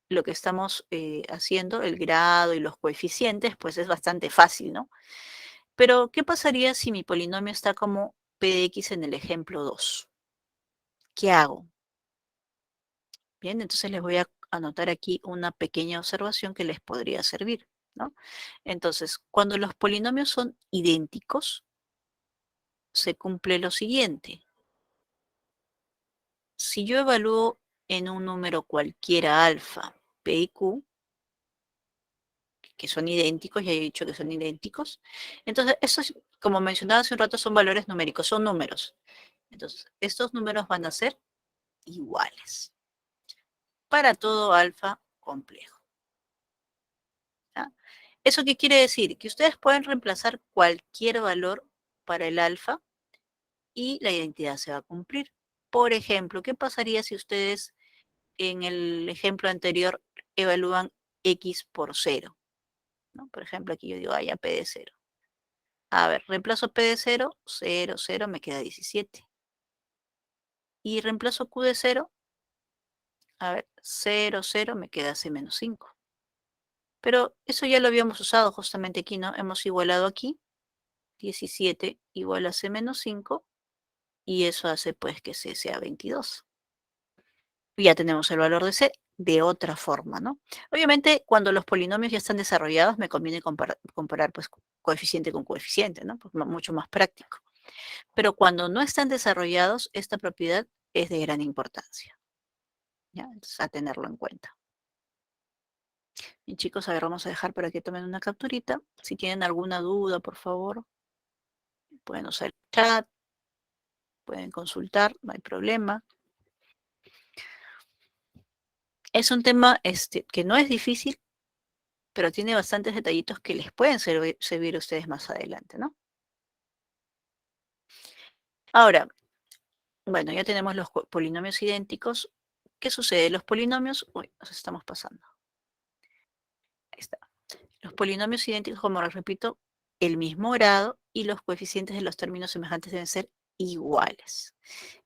lo que estamos haciendo, el grado y los coeficientes, pues es bastante fácil, ¿no? Pero, ¿qué pasaría si mi polinomio está como P de X en el ejemplo 2? ¿Qué hago? Bien, entonces les voy a anotar aquí una pequeña observación que les podría servir, ¿no? Entonces, cuando los polinomios son idénticos, se cumple lo siguiente. Si yo evalúo en un número cualquiera alfa, P y Q, que son idénticos, ya he dicho que son idénticos, entonces eso como mencionaba hace un rato, son valores numéricos, son números. Entonces, estos números van a ser iguales para todo alfa complejo. ¿Ya? ¿Eso qué quiere decir? Que ustedes pueden reemplazar cualquier valor para el alfa y la identidad se va a cumplir. Por ejemplo, ¿qué pasaría si ustedes en el ejemplo anterior evalúan x por 0? ¿No? Por ejemplo, aquí yo digo, ya p de 0. A ver, reemplazo p de 0, 0, 0, me queda 17. Y reemplazo q de 0, a ver, 0, 0, me queda c menos 5. Pero eso ya lo habíamos usado justamente aquí, ¿no? Hemos igualado aquí, 17 igual a c menos 5, y eso hace pues que c sea 22. Y ya tenemos el valor de c de otra forma, ¿no? Obviamente, cuando los polinomios ya están desarrollados, me conviene comparar pues coeficiente con coeficiente, ¿no? Pues mucho más práctico. Pero cuando no están desarrollados, esta propiedad es de gran importancia. ¿Ya? Entonces, a tenerlo en cuenta. Bien, chicos, a ver, vamos a dejar para que tomen una capturita. Si tienen alguna duda, por favor, pueden usar el chat, pueden consultar, no hay problema. Es un tema que no es difícil, pero tiene bastantes detallitos que les pueden servir a ustedes más adelante, ¿no? Ahora, bueno, ya tenemos los polinomios idénticos. ¿Qué sucede? Los polinomios, uy, nos estamos pasando. Ahí está. Los polinomios idénticos, como les repito, el mismo grado y los coeficientes de los términos semejantes deben ser iguales.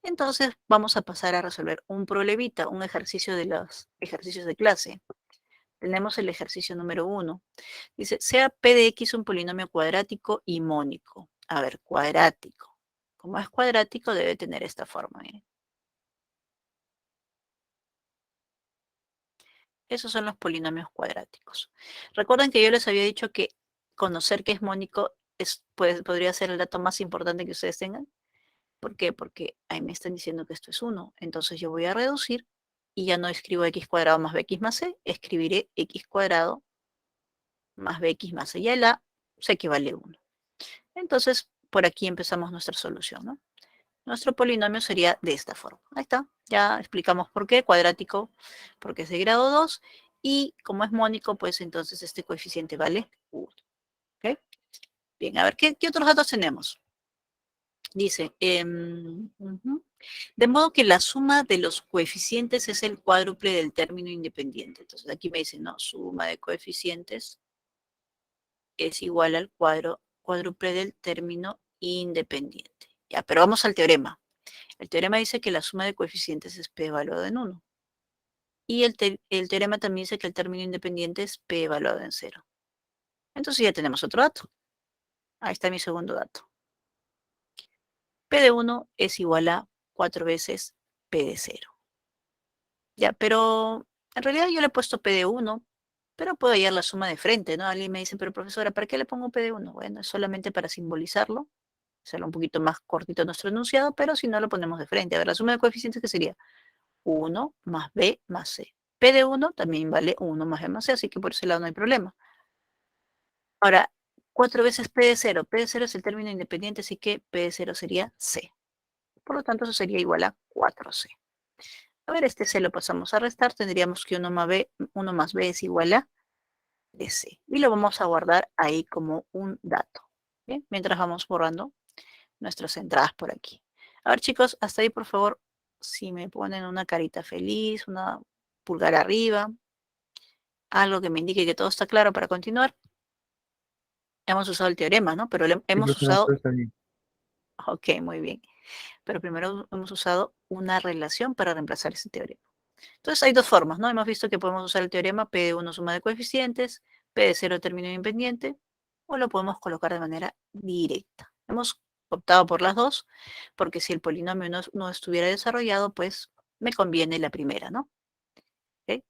Entonces, vamos a pasar a resolver un problemita, un ejercicio de los ejercicios de clase. Tenemos el ejercicio número 1. Dice, sea p de x un polinomio cuadrático y mónico. A ver, cuadrático. Como es cuadrático, debe tener esta forma. Esos son los polinomios cuadráticos. Recuerden que yo les había dicho que conocer que es mónico podría ser el dato más importante que ustedes tengan. ¿Por qué? Porque ahí me están diciendo que esto es 1. Entonces yo voy a reducir y ya no escribo x cuadrado más bx más c, escribiré x cuadrado más bx más c. Y el a sé que vale 1. Entonces, por aquí empezamos nuestra solución, ¿no? Nuestro polinomio sería de esta forma. Ahí está. Ya explicamos por qué. Cuadrático, porque es de grado 2. Y como es mónico, pues entonces este coeficiente vale 1. ¿Ok? Bien, a ver, ¿qué otros datos tenemos? Dice, de modo que la suma de los coeficientes es el cuádruple del término independiente. Entonces aquí me dice, no, suma de coeficientes es igual al cuádruple del término independiente. Ya, pero vamos al teorema. El teorema dice que la suma de coeficientes es p evaluado en 1. Y el teorema también dice que el término independiente es p evaluado en 0. Entonces ya tenemos otro dato. Ahí está mi segundo dato. P de 1 es igual a 4 veces P de 0. Ya, pero en realidad yo le he puesto P de 1, pero puedo hallar la suma de frente, ¿no? Alguien me dice, pero profesora, ¿para qué le pongo P de 1? Bueno, es solamente para simbolizarlo, hacerlo un poquito más cortito nuestro enunciado, pero si no lo ponemos de frente. A ver, la suma de coeficientes, ¿qué sería? 1 más B más C. P de 1 también vale 1 más B más C, así que por ese lado no hay problema. Ahora, 4 veces P de 0. P de 0 es el término independiente, así que P de 0 sería C. Por lo tanto, eso sería igual a 4C. A ver, este C lo pasamos a restar. Tendríamos que 1 más B es igual a DC. Y lo vamos a guardar ahí como un dato. ¿Bien? Mientras vamos borrando nuestras entradas por aquí. A ver, chicos, hasta ahí, por favor, si me ponen una carita feliz, una pulgar arriba, algo que me indique que todo está claro para continuar. Hemos usado el teorema, ¿no? Pero hemos usado... Ok, muy bien. Pero primero hemos usado una relación para reemplazar ese teorema. Entonces hay dos formas, ¿no? Hemos visto que podemos usar el teorema P de 1 suma de coeficientes, P de 0 término independiente, o lo podemos colocar de manera directa. Hemos optado por las dos, porque si el polinomio no estuviera desarrollado, pues me conviene la primera, ¿no? ¿Okay?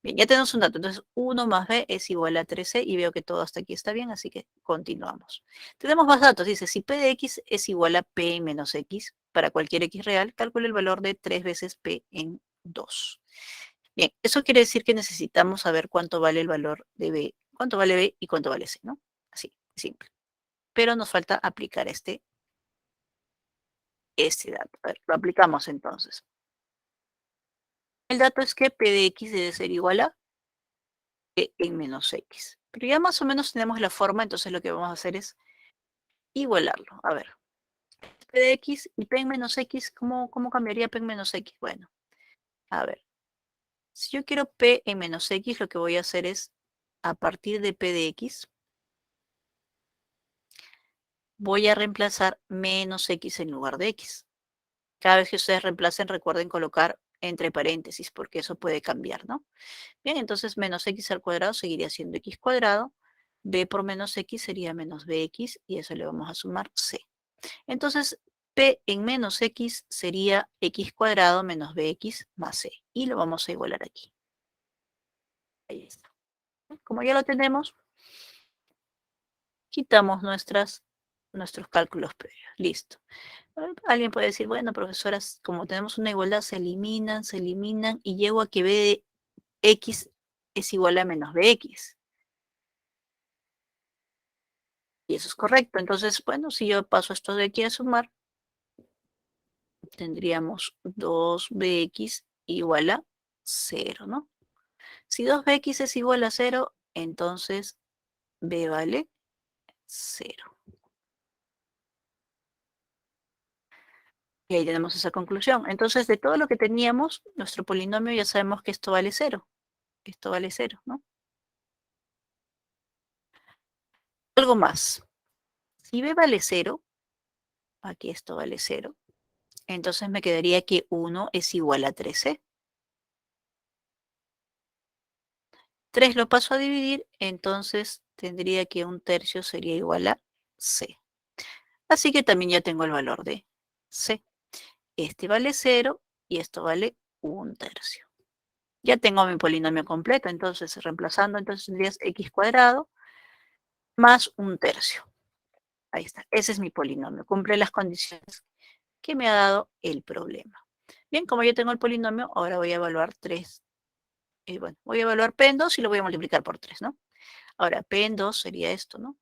Bien, ya tenemos un dato. Entonces, 1 más B es igual a 13 y veo que todo hasta aquí está bien, así que continuamos. Tenemos más datos. Dice, si P de X es igual a P menos X, para cualquier X real, calcule el valor de 3 veces P en 2. Bien, eso quiere decir que necesitamos saber cuánto vale el valor de B, cuánto vale B y cuánto vale C, ¿no? Así, simple. pero nos falta aplicar este dato. A ver, lo aplicamos entonces. El dato es que P de X debe ser igual a P en menos X. Pero ya más o menos tenemos la forma, entonces lo que vamos a hacer es igualarlo. A ver, P de X y P en menos X, ¿cómo cambiaría P en menos X? Bueno, a ver, si yo quiero P en menos X, lo que voy a hacer es, a partir de P de X, voy a reemplazar menos X en lugar de X. Cada vez que ustedes reemplacen, recuerden colocar entre paréntesis, porque eso puede cambiar, ¿no? Bien, entonces menos X al cuadrado seguiría siendo X cuadrado. B por menos X sería menos BX y eso le vamos a sumar C. Entonces, P en menos X sería X cuadrado menos BX más C. Y lo vamos a igualar aquí. Ahí está. Como ya lo tenemos, quitamos nuestros cálculos previos. Listo. Alguien puede decir, bueno, profesoras, como tenemos una igualdad, se eliminan y llego a que B de X es igual a menos BX. Y eso es correcto. Entonces, bueno, si yo paso esto de aquí a sumar, tendríamos 2bx igual a 0, ¿no? Si 2bx es igual a 0, entonces b vale 0. Y ahí tenemos esa conclusión. Entonces, de todo lo que teníamos, nuestro polinomio ya sabemos que esto vale 0. Esto vale 0, ¿no? Algo más. Si b vale 0, aquí esto vale 0, entonces me quedaría que 1 es igual a 3c. 3 lo paso a dividir, entonces tendría que 1/3 sería igual a c. Así que también ya tengo el valor de c. Este vale 0 y esto vale 1/3. Ya tengo mi polinomio completo, entonces reemplazando, entonces tendrías x cuadrado más 1/3. Ahí está, ese es mi polinomio, cumple las condiciones que me ha dado el problema. Bien, como yo tengo el polinomio, ahora voy a evaluar 3. Bueno, voy a evaluar P en 2 y lo voy a multiplicar por 3, ¿no? Ahora, P en 2 sería esto, ¿no?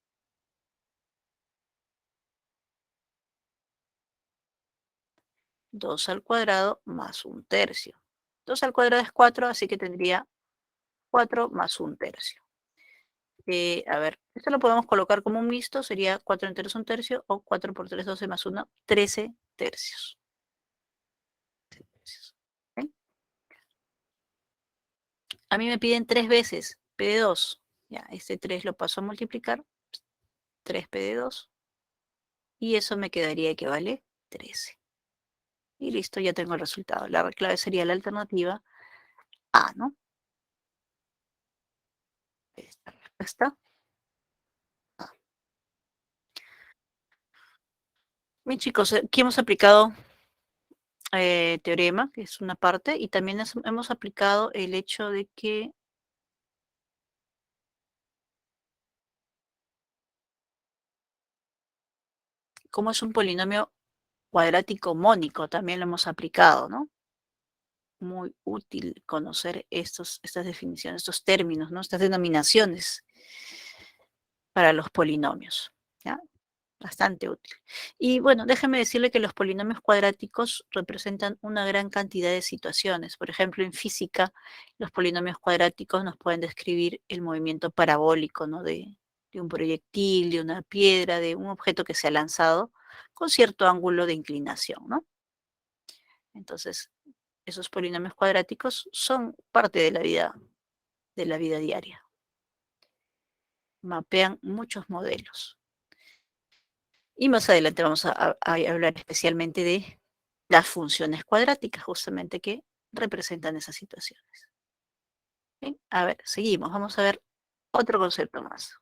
2 al cuadrado más 1/3. 2 al cuadrado es 4, así que tendría 4 más 1/3. A ver, esto lo podemos colocar como un mixto, sería 4 enteros 1/3 o 4 por 3, 12 más 1, 13 tercios. ¿Okay? A mí me piden 3 veces P de 2. Ya, este 3 lo paso a multiplicar. 3P de 2. Y eso me quedaría que vale 13. Y listo, ya tengo el resultado. La clave sería la alternativa A, ¿no? Esta respuesta A. Bien, chicos, aquí hemos aplicado teorema, que es una parte, y también hemos aplicado el hecho de que como es un polinomio cuadrático mónico, también lo hemos aplicado, ¿no? Muy útil conocer estas definiciones, estos términos, ¿no? Estas denominaciones para los polinomios, ¿ya? Bastante útil. Y bueno, déjeme decirle que los polinomios cuadráticos representan una gran cantidad de situaciones. Por ejemplo, en física, los polinomios cuadráticos nos pueden describir el movimiento parabólico, ¿no? de un proyectil, de una piedra, de un objeto que se ha lanzado con cierto ángulo de inclinación, ¿no? Entonces, esos polinomios cuadráticos son parte de la vida diaria. Mapean muchos modelos. Y más adelante vamos a hablar especialmente de las funciones cuadráticas, justamente que representan esas situaciones. Bien, a ver, seguimos. Vamos a ver otro concepto más.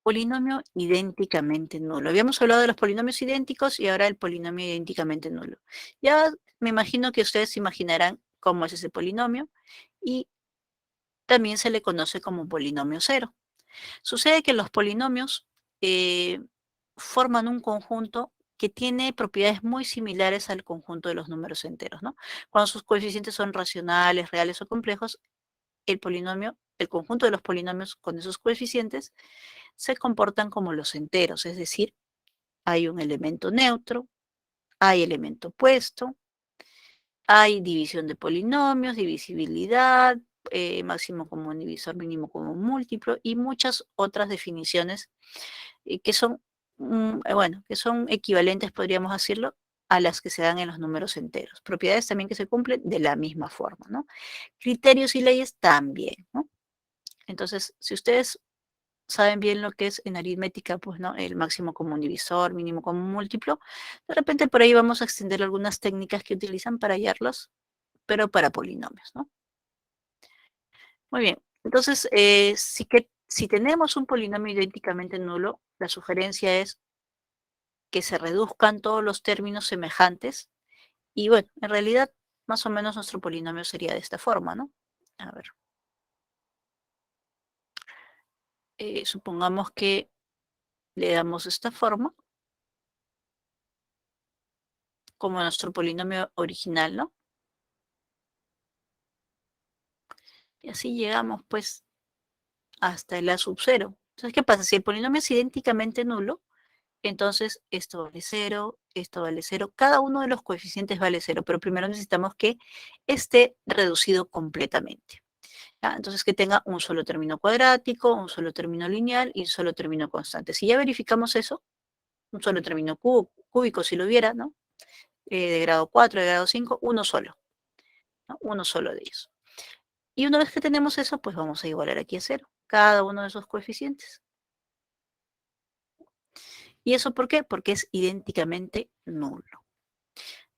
Polinomio idénticamente nulo. Habíamos hablado de los polinomios idénticos y ahora el polinomio idénticamente nulo. Ya me imagino que ustedes se imaginarán cómo es ese polinomio y también se le conoce como polinomio cero. Sucede que los polinomios forman un conjunto que tiene propiedades muy similares al conjunto de los números enteros, ¿no? Cuando sus coeficientes son racionales, reales o complejos, el conjunto de los polinomios con esos coeficientes se comportan como los enteros, es decir, hay un elemento neutro, hay elemento opuesto, hay división de polinomios, divisibilidad, máximo común divisor, mínimo común múltiplo y muchas otras definiciones que son, bueno, que son equivalentes, podríamos decirlo, a las que se dan en los números enteros. Propiedades también que se cumplen de la misma forma, ¿no? Criterios y leyes también, ¿no? Entonces, si ustedes saben bien lo que es en aritmética, pues, ¿no? El máximo común divisor, mínimo común múltiplo, de repente por ahí vamos a extender algunas técnicas que utilizan para hallarlos, pero para polinomios, ¿no? Muy bien, entonces, si tenemos un polinomio idénticamente nulo, la sugerencia es que se reduzcan todos los términos semejantes y bueno, en realidad, más o menos nuestro polinomio sería de esta forma, ¿no? A ver. Supongamos que le damos esta forma como nuestro polinomio original, ¿no? Y así llegamos, pues, hasta el a sub 0. Entonces, ¿qué pasa? Si el polinomio es idénticamente nulo, entonces esto vale 0, esto vale 0. Cada uno de los coeficientes vale 0, pero primero necesitamos que esté reducido completamente. ¿Ya? Entonces, que tenga un solo término cuadrático, un solo término lineal y un solo término constante. Si ya verificamos eso, un solo término cúbico si lo hubiera, ¿no? De grado 4, de grado 5, uno solo, ¿no? Uno solo de ellos. Y una vez que tenemos eso, pues vamos a igualar aquí a 0, cada uno de esos coeficientes. ¿Y eso por qué? Porque es idénticamente nulo.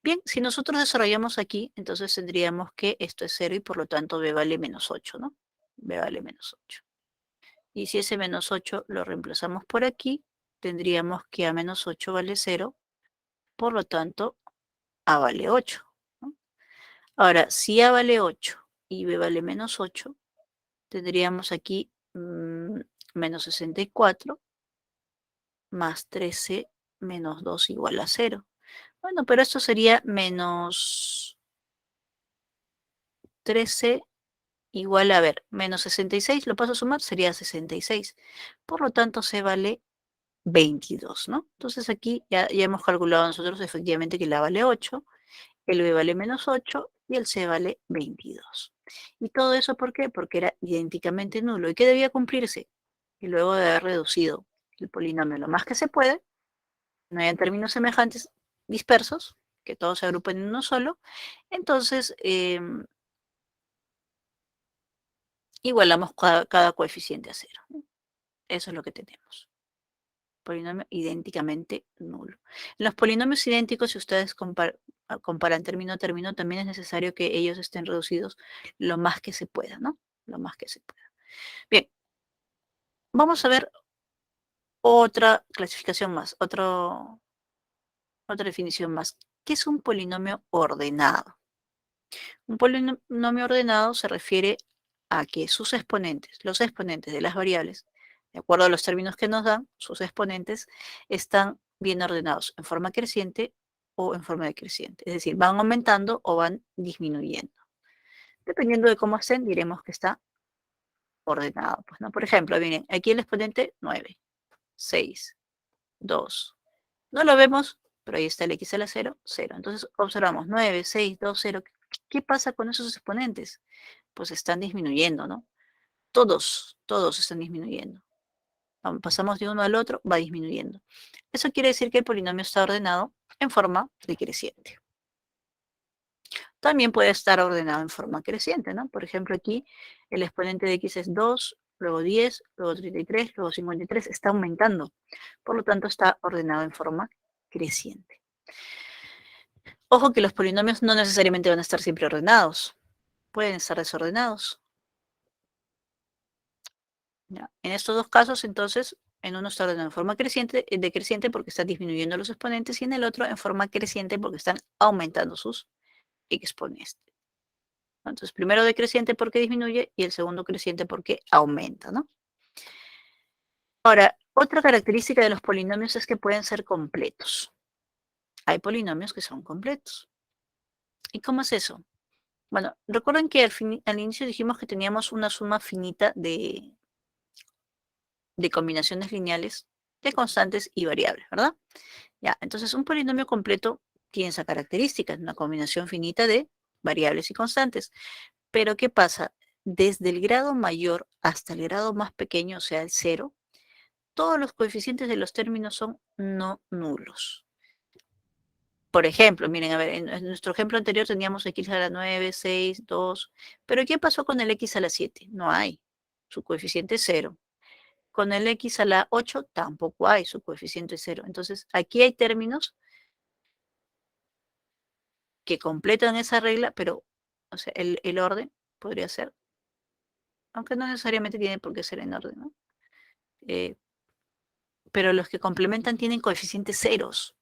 Bien, si nosotros desarrollamos aquí, entonces tendríamos que esto es 0 y por lo tanto b vale menos 8, ¿no? B vale menos 8. Y si ese menos 8 lo reemplazamos por aquí, tendríamos que a menos 8 vale 0, por lo tanto, a vale 8, ¿no? Ahora, si a vale 8 y b vale menos 8, tendríamos aquí menos 64 más 13 menos 2 igual a 0. Bueno, pero esto sería menos 13 igual a ver, menos 66, lo paso a sumar, sería 66. Por lo tanto, C vale 22, ¿no? Entonces aquí ya hemos calculado nosotros efectivamente que la vale 8, el B vale menos 8 y el C vale 22. ¿Y todo eso por qué? Porque era idénticamente nulo. ¿Y qué debía cumplirse? Y luego de haber reducido el polinomio lo más que se puede, no hayan términos semejantes dispersos, que todos se agrupen en uno solo, entonces igualamos cada coeficiente a 0, ¿no? Eso es lo que tenemos. Polinomio idénticamente nulo. En los polinomios idénticos, si ustedes comparan término a término, también es necesario que ellos estén reducidos lo más que se pueda, ¿no? Lo más que se pueda. Bien, vamos a ver otra clasificación más, otra definición más. ¿Qué es un polinomio ordenado? Un polinomio ordenado se refiere a que sus exponentes, los exponentes de las variables, de acuerdo a los términos que nos dan, sus exponentes están bien ordenados en forma creciente o en forma decreciente. Es decir, van aumentando o van disminuyendo. Dependiendo de cómo estén, diremos que está ordenado. Pues, ¿no? Por ejemplo, miren, aquí el exponente 9, 6, 2. No lo vemos, pero ahí está el x a la 0, 0. Entonces observamos 9, 6, 2, 0. ¿Qué pasa con esos exponentes? Pues están disminuyendo, ¿no? Todos están disminuyendo. Pasamos de uno al otro, va disminuyendo. Eso quiere decir que el polinomio está ordenado en forma decreciente. También puede estar ordenado en forma creciente, ¿no? Por ejemplo, aquí el exponente de x es 2, luego 10, luego 33, luego 53, está aumentando. Por lo tanto, está ordenado en forma creciente. Ojo que los polinomios no necesariamente van a estar siempre ordenados. Pueden estar desordenados. ¿Ya? En estos dos casos, entonces, en uno está ordenado en forma decreciente porque están disminuyendo los exponentes y en el otro en forma creciente porque están aumentando sus exponentes. Entonces, primero decreciente porque disminuye y el segundo creciente porque aumenta, ¿no? Ahora, otra característica de los polinomios es que pueden ser completos. Hay polinomios que son completos. ¿Y cómo es eso? Bueno, recuerden que al inicio dijimos que teníamos una suma finita de de combinaciones lineales de constantes y variables, ¿verdad? Ya, entonces un polinomio completo tiene esa característica, es una combinación finita de variables y constantes. Pero ¿qué pasa? Desde el grado mayor hasta el grado más pequeño, o sea, el 0, todos los coeficientes de los términos son no nulos. Por ejemplo, miren, a ver, en nuestro ejemplo anterior teníamos x a la 9, 6, 2, pero ¿qué pasó con el x a la 7? No hay, su coeficiente es 0. Con el x a la 8 tampoco hay, su coeficiente es 0. Entonces, aquí hay términos que completan esa regla, pero o sea, el orden podría ser, aunque no necesariamente tiene por qué ser en orden, ¿no? Pero los que complementan tienen coeficientes ceros.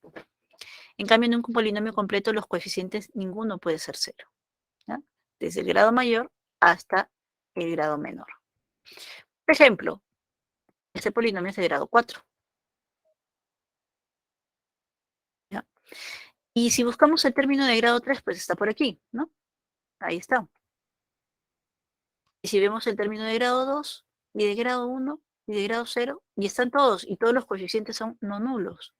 En cambio, en un polinomio completo, los coeficientes, ninguno puede ser 0. ¿Ya? Desde el grado mayor hasta el grado menor. Por ejemplo, este polinomio es de grado 4. ¿Ya? Y si buscamos el término de grado 3, pues está por aquí, ¿no? Ahí está. Y si vemos el término de grado 2, y de grado 1, y de grado 0, y están todos, y todos los coeficientes son no nulos.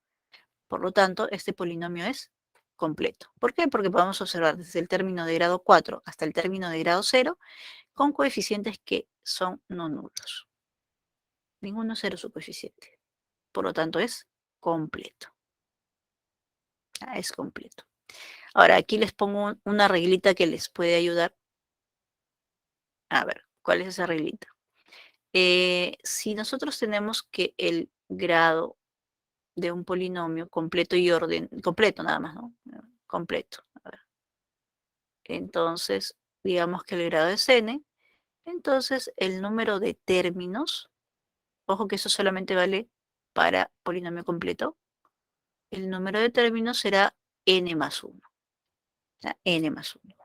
Por lo tanto, este polinomio es completo. ¿Por qué? Porque podemos observar desde el término de grado 4 hasta el término de grado 0 con coeficientes que son no nulos. Ninguno 0 su coeficiente. Por lo tanto, es completo. Es completo. Ahora, aquí les pongo una reglita que les puede ayudar. A ver, ¿cuál es esa reglita? Si nosotros tenemos que el grado de un polinomio completo y orden, completo nada más, ¿no? Completo. A ver. Entonces, digamos que el grado es n, entonces el número de términos, ojo que eso solamente vale para polinomio completo, el número de términos será n más 1. O sea, n más 1.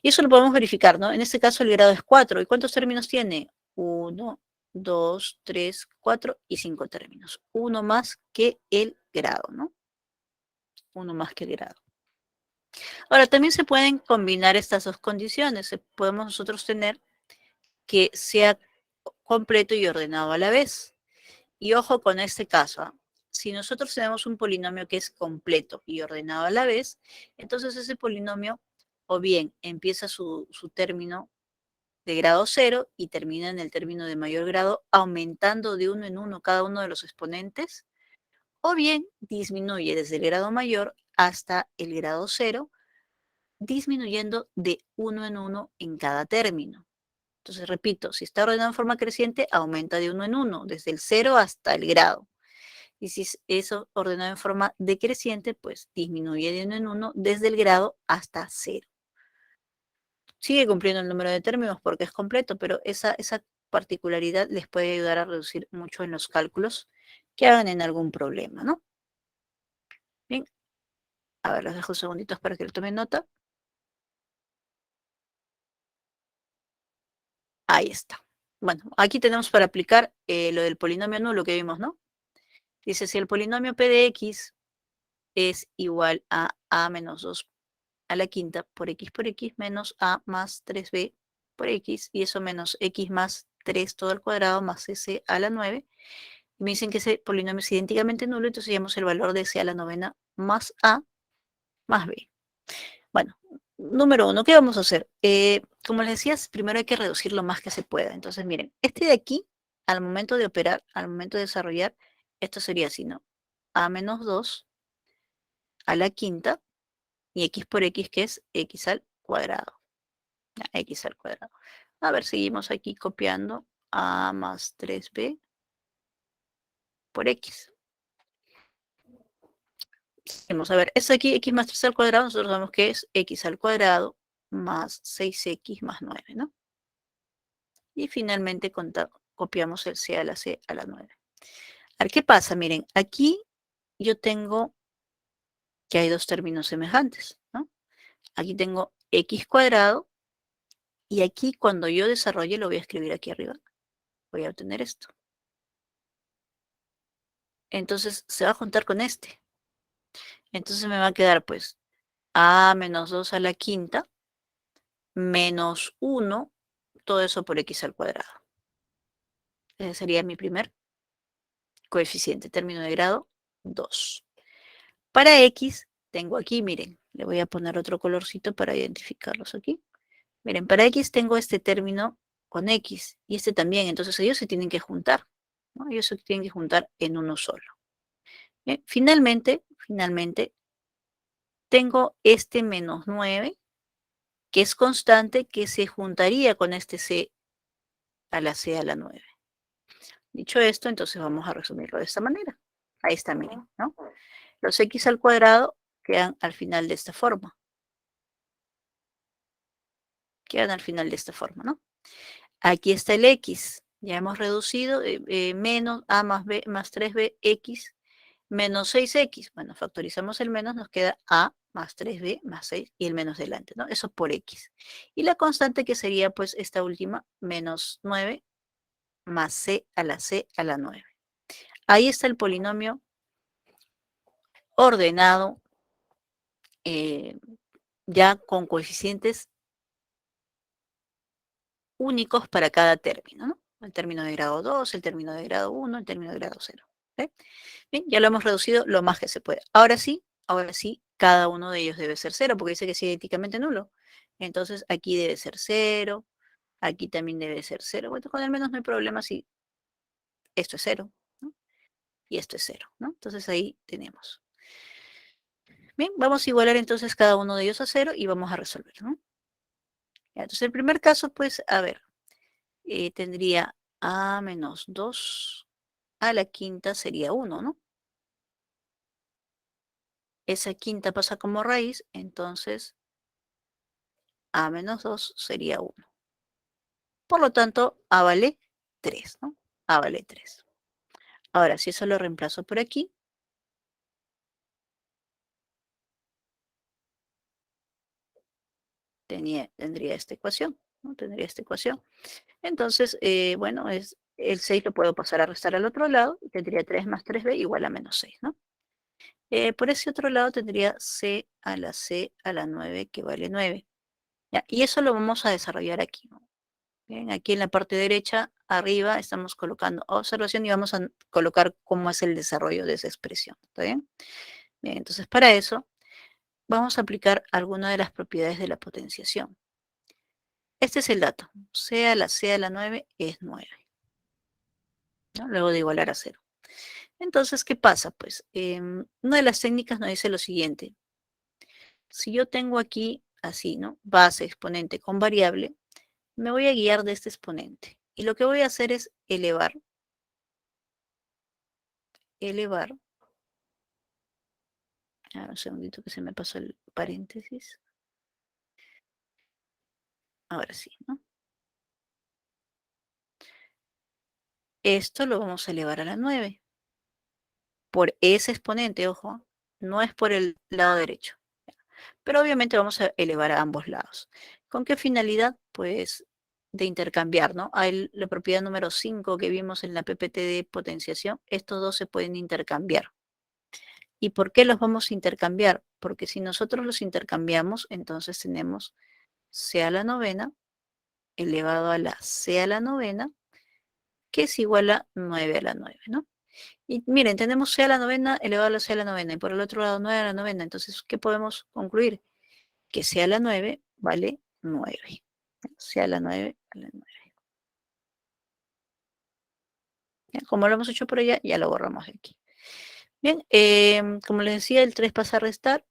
Y eso lo podemos verificar, ¿no? En este caso el grado es 4. ¿Y cuántos términos tiene? 1, 2, 3, 4 y 5 términos. Uno más que el grado, ¿no? Uno más que el grado. Ahora, también se pueden combinar estas dos condiciones. Podemos nosotros tener que sea completo y ordenado a la vez. Y ojo con este caso, ¿eh? Si nosotros tenemos un polinomio que es completo y ordenado a la vez, entonces ese polinomio o bien empieza su término de grado 0 y termina en el término de mayor grado, aumentando de uno en uno cada uno de los exponentes, o bien disminuye desde el grado mayor hasta el grado 0, disminuyendo de uno en uno en cada término. Entonces, repito, si está ordenado en forma creciente, aumenta de uno en uno, desde el 0 hasta el grado. Y si es ordenado en forma decreciente, pues disminuye de uno en uno, desde el grado hasta 0. Sigue cumpliendo el número de términos porque es completo, pero esa particularidad les puede ayudar a reducir mucho en los cálculos que hagan en algún problema, ¿no? Bien, a ver, los dejo segunditos para que lo tomen nota. Ahí está. Bueno, aquí tenemos para aplicar lo del polinomio nulo que vimos, ¿no? Dice, si el polinomio p de x es igual a menos 2 a la quinta por x menos a más 3b por x, y eso menos x más 3 todo al cuadrado más c a la 9. Y me dicen que ese polinomio es idénticamente nulo, entonces hallamos el valor de c a la novena más a más b. Bueno, número 1, ¿qué vamos a hacer? Como les decía, primero hay que reducir lo más que se pueda. Entonces, miren, este de aquí, al momento de operar, al momento de desarrollar, esto sería así, ¿no? A menos 2 a la quinta, y x por x, que es x al cuadrado. Ya, x al cuadrado. A ver, seguimos aquí copiando a más 3b por x. Vamos a ver, esto aquí, x más 3 al cuadrado, nosotros sabemos que es x al cuadrado más 6x más 9, ¿no? Y finalmente copiamos el c a la 9. A ver, ¿qué pasa? Miren, aquí yo tengo que hay dos términos semejantes, ¿no? Aquí tengo x cuadrado, y aquí cuando yo desarrolle, lo voy a escribir aquí arriba, voy a obtener esto. Entonces, se va a juntar con este. Entonces me va a quedar, pues, a menos 2 a la quinta, menos 1, todo eso por x al cuadrado. Ese sería mi primer coeficiente, término de grado 2. Para X, tengo aquí, miren, le voy a poner otro colorcito para identificarlos aquí. Miren, para X tengo este término con X y este también, entonces ellos se tienen que juntar, ¿no? Ellos se tienen que juntar en uno solo. Bien, finalmente, tengo este menos 9, que es constante, que se juntaría con este C a la C a la 9. Dicho esto, entonces vamos a resumirlo de esta manera. Ahí está, miren, ¿no? Los X al cuadrado quedan al final de esta forma. Quedan al final de esta forma, ¿no? Aquí está el X. Ya hemos reducido menos A más B más 3B, X menos 6X. Bueno, factorizamos el menos, nos queda A más 3B más 6 y el menos delante, ¿no? Eso por X. Y la constante que sería, pues, esta última, menos 9 más C a la 9. Ahí está el polinomio ordenado, ya con coeficientes únicos para cada término, ¿no? El término de grado 2, el término de grado 1, el término de grado 0. ¿Okay? Bien, ya lo hemos reducido lo más que se puede. Ahora sí, cada uno de ellos debe ser 0, porque dice que es idénticamente nulo. Entonces, aquí debe ser 0, aquí también debe ser 0. Bueno, con el menos no hay problema si esto es 0, ¿no? Y esto es 0, ¿no? Entonces, ahí tenemos. Bien, vamos a igualar entonces cada uno de ellos a 0 y vamos a resolver, ¿no? Ya, entonces, el primer caso, pues, a ver, tendría a menos 2 a la quinta sería 1, ¿no? Esa quinta pasa como raíz, entonces a menos 2 sería 1. Por lo tanto, a vale 3, ¿no? A vale 3. Ahora, si eso lo reemplazo por aquí, tendría esta ecuación, ¿no? Tendría esta ecuación. Entonces, bueno, el 6 lo puedo pasar a restar al otro lado y tendría 3 más 3b igual a menos 6, ¿no? Por ese otro lado tendría c a la 9 que vale 9. ¿Ya? Y eso lo vamos a desarrollar aquí, ¿no? Bien, aquí en la parte derecha, arriba, estamos colocando observación y vamos a colocar cómo es el desarrollo de esa expresión. ¿Está bien? Bien, entonces para eso vamos a aplicar alguna de las propiedades de la potenciación. Este es el dato. C a la 9 es 9. ¿No? Luego de igualar a 0. Entonces, ¿qué pasa? Pues una de las técnicas nos dice lo siguiente. Si yo tengo aquí así, ¿no? Base, exponente con variable, me voy a guiar de este exponente. Y lo que voy a hacer es elevar. Un segundito que se me pasó el paréntesis. Ahora sí, ¿no? Esto lo vamos a elevar a la 9. Por ese exponente, ojo, no es por el lado derecho. Pero obviamente vamos a elevar a ambos lados. ¿Con qué finalidad? Pues de intercambiar, ¿no? Hay la propiedad número 5 que vimos en la PPT de potenciación. Estos dos se pueden intercambiar. ¿Y por qué los vamos a intercambiar? Porque si nosotros los intercambiamos, entonces tenemos C a la novena elevado a la C a la novena, que es igual a 9 a la 9, ¿no? Y miren, tenemos C a la novena elevado a la C a la novena, y por el otro lado 9 a la novena. Entonces, ¿qué podemos concluir? Que C a la 9 vale 9. C a la 9 a la 9. ¿Ya? Como lo hemos hecho por allá, ya lo borramos de aquí. Bien, como les decía, el 3 pasa a restar.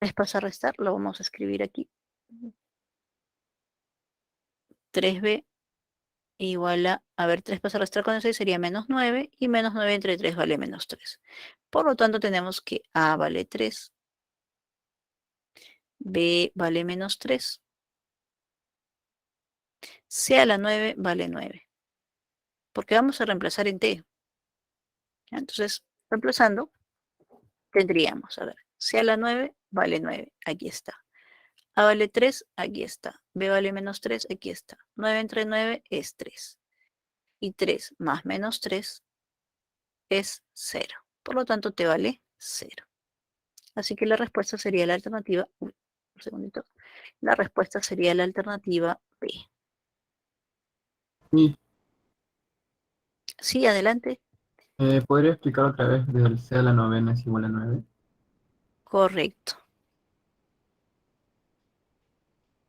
3 pasa a restar, lo vamos a escribir aquí. 3b igual a ver, 3 pasa a restar con el 6 sería menos 9, y menos 9 entre 3 vale menos 3. Por lo tanto, tenemos que A vale 3, B vale menos 3, C a la 9 vale 9, porque vamos a reemplazar en T. ¿Ya? Entonces, reemplazando, tendríamos, a ver, C a la 9 vale 9, aquí está. A vale 3, aquí está. B vale menos 3, aquí está. 9 entre 9 es 3. Y 3 más menos 3 es 0. Por lo tanto, T vale 0. Así que la respuesta sería la alternativa, un segundito, la respuesta sería la alternativa B. Sí, adelante. ¿Podría explicar otra vez desde el C a la novena es igual a 9? Correcto.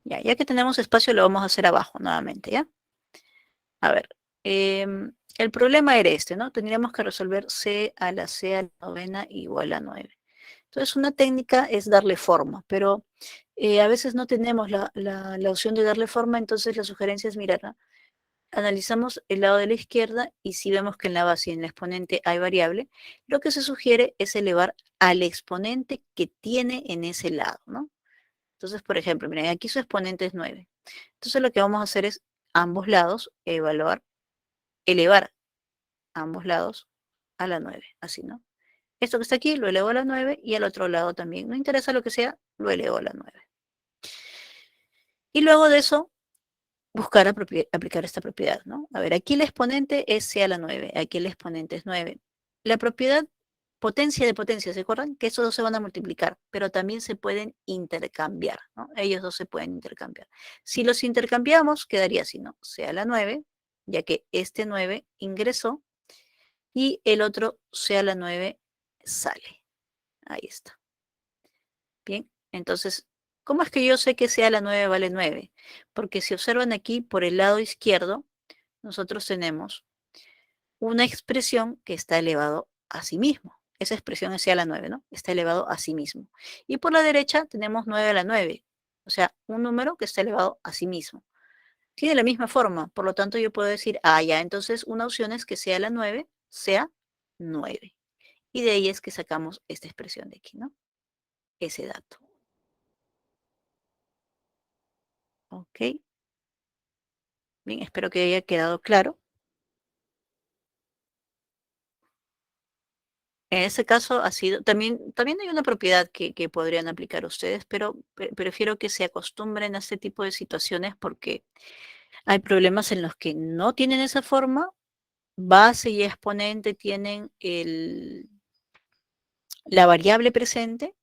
Ya que tenemos espacio, lo vamos a hacer abajo nuevamente, ¿ya? A ver, el problema era este, ¿no? Tendríamos que resolver C a la novena igual a 9. Entonces, una técnica es darle forma, pero a veces no tenemos la opción de darle forma, entonces la sugerencia es mirar, ¿no? Analizamos el lado de la izquierda y si vemos que en la base y en el exponente hay variable, lo que se sugiere es elevar al exponente que tiene en ese lado, ¿no? Entonces, por ejemplo, miren, aquí su exponente es 9. Entonces, lo que vamos a hacer es ambos lados elevar ambos lados a la 9, así, ¿no? Esto que está aquí lo elevo a la 9 y al otro lado también. No interesa lo que sea, lo elevo a la 9. Y luego de eso, buscar aplicar esta propiedad, ¿no? A ver, aquí el exponente es C a la 9, aquí el exponente es 9. La propiedad potencia de potencia, ¿se acuerdan? Que esos dos se van a multiplicar, pero también se pueden intercambiar, ¿no? Ellos dos se pueden intercambiar. Si los intercambiamos, quedaría así, ¿no? C a la 9, ya que este 9 ingresó y el otro C a la 9 sale. Ahí está. Bien, entonces, ¿cómo es que yo sé que C a la 9 vale 9? Porque si observan aquí, por el lado izquierdo, nosotros tenemos una expresión que está elevado a sí mismo. Esa expresión es C a la 9, ¿no? Está elevado a sí mismo. Y por la derecha tenemos 9 a la 9, o sea, un número que está elevado a sí mismo. Tiene la misma forma, por lo tanto yo puedo decir, ya, entonces una opción es que C a la 9 sea 9. Y de ahí es que sacamos esta expresión de aquí, ¿no? Ese dato. Ok. Bien, espero que haya quedado claro. En ese caso ha sido, también hay una propiedad que podrían aplicar ustedes, pero prefiero que se acostumbren a este tipo de situaciones porque hay problemas en los que no tienen esa forma, base y exponente tienen la variable presente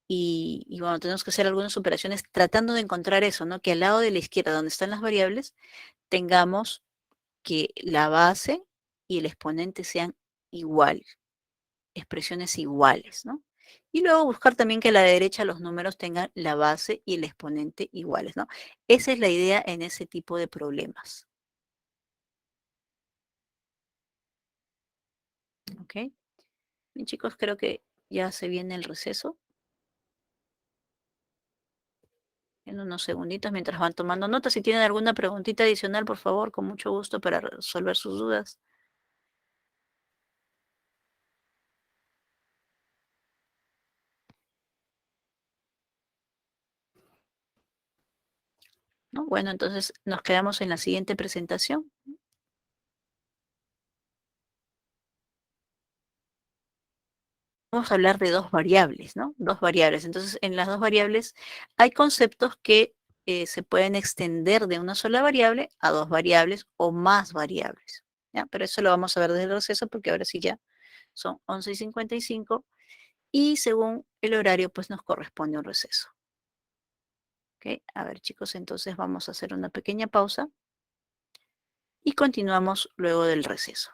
y bueno, tenemos que hacer algunas operaciones tratando de encontrar eso, ¿no? Que al lado de la izquierda, donde están las variables, tengamos que la base y el exponente sean iguales, expresiones iguales, ¿no? Y luego buscar también que a la derecha los números tengan la base y el exponente iguales, ¿no? Esa es la idea en ese tipo de problemas. ¿Ok? Bien, chicos, creo que ya se viene el receso. En unos segunditos mientras van tomando notas. Si tienen alguna preguntita adicional, por favor, con mucho gusto para resolver sus dudas. ¿No? Bueno, entonces nos quedamos en la siguiente presentación. Vamos a hablar de dos variables, ¿no? Dos variables. Entonces, en las dos variables hay conceptos que se pueden extender de una sola variable a dos variables o más variables, ¿ya? Pero eso lo vamos a ver desde el receso porque ahora sí ya son 11:55 y según el horario pues nos corresponde un receso. ¿Ok? A ver, chicos, entonces vamos a hacer una pequeña pausa y continuamos luego del receso.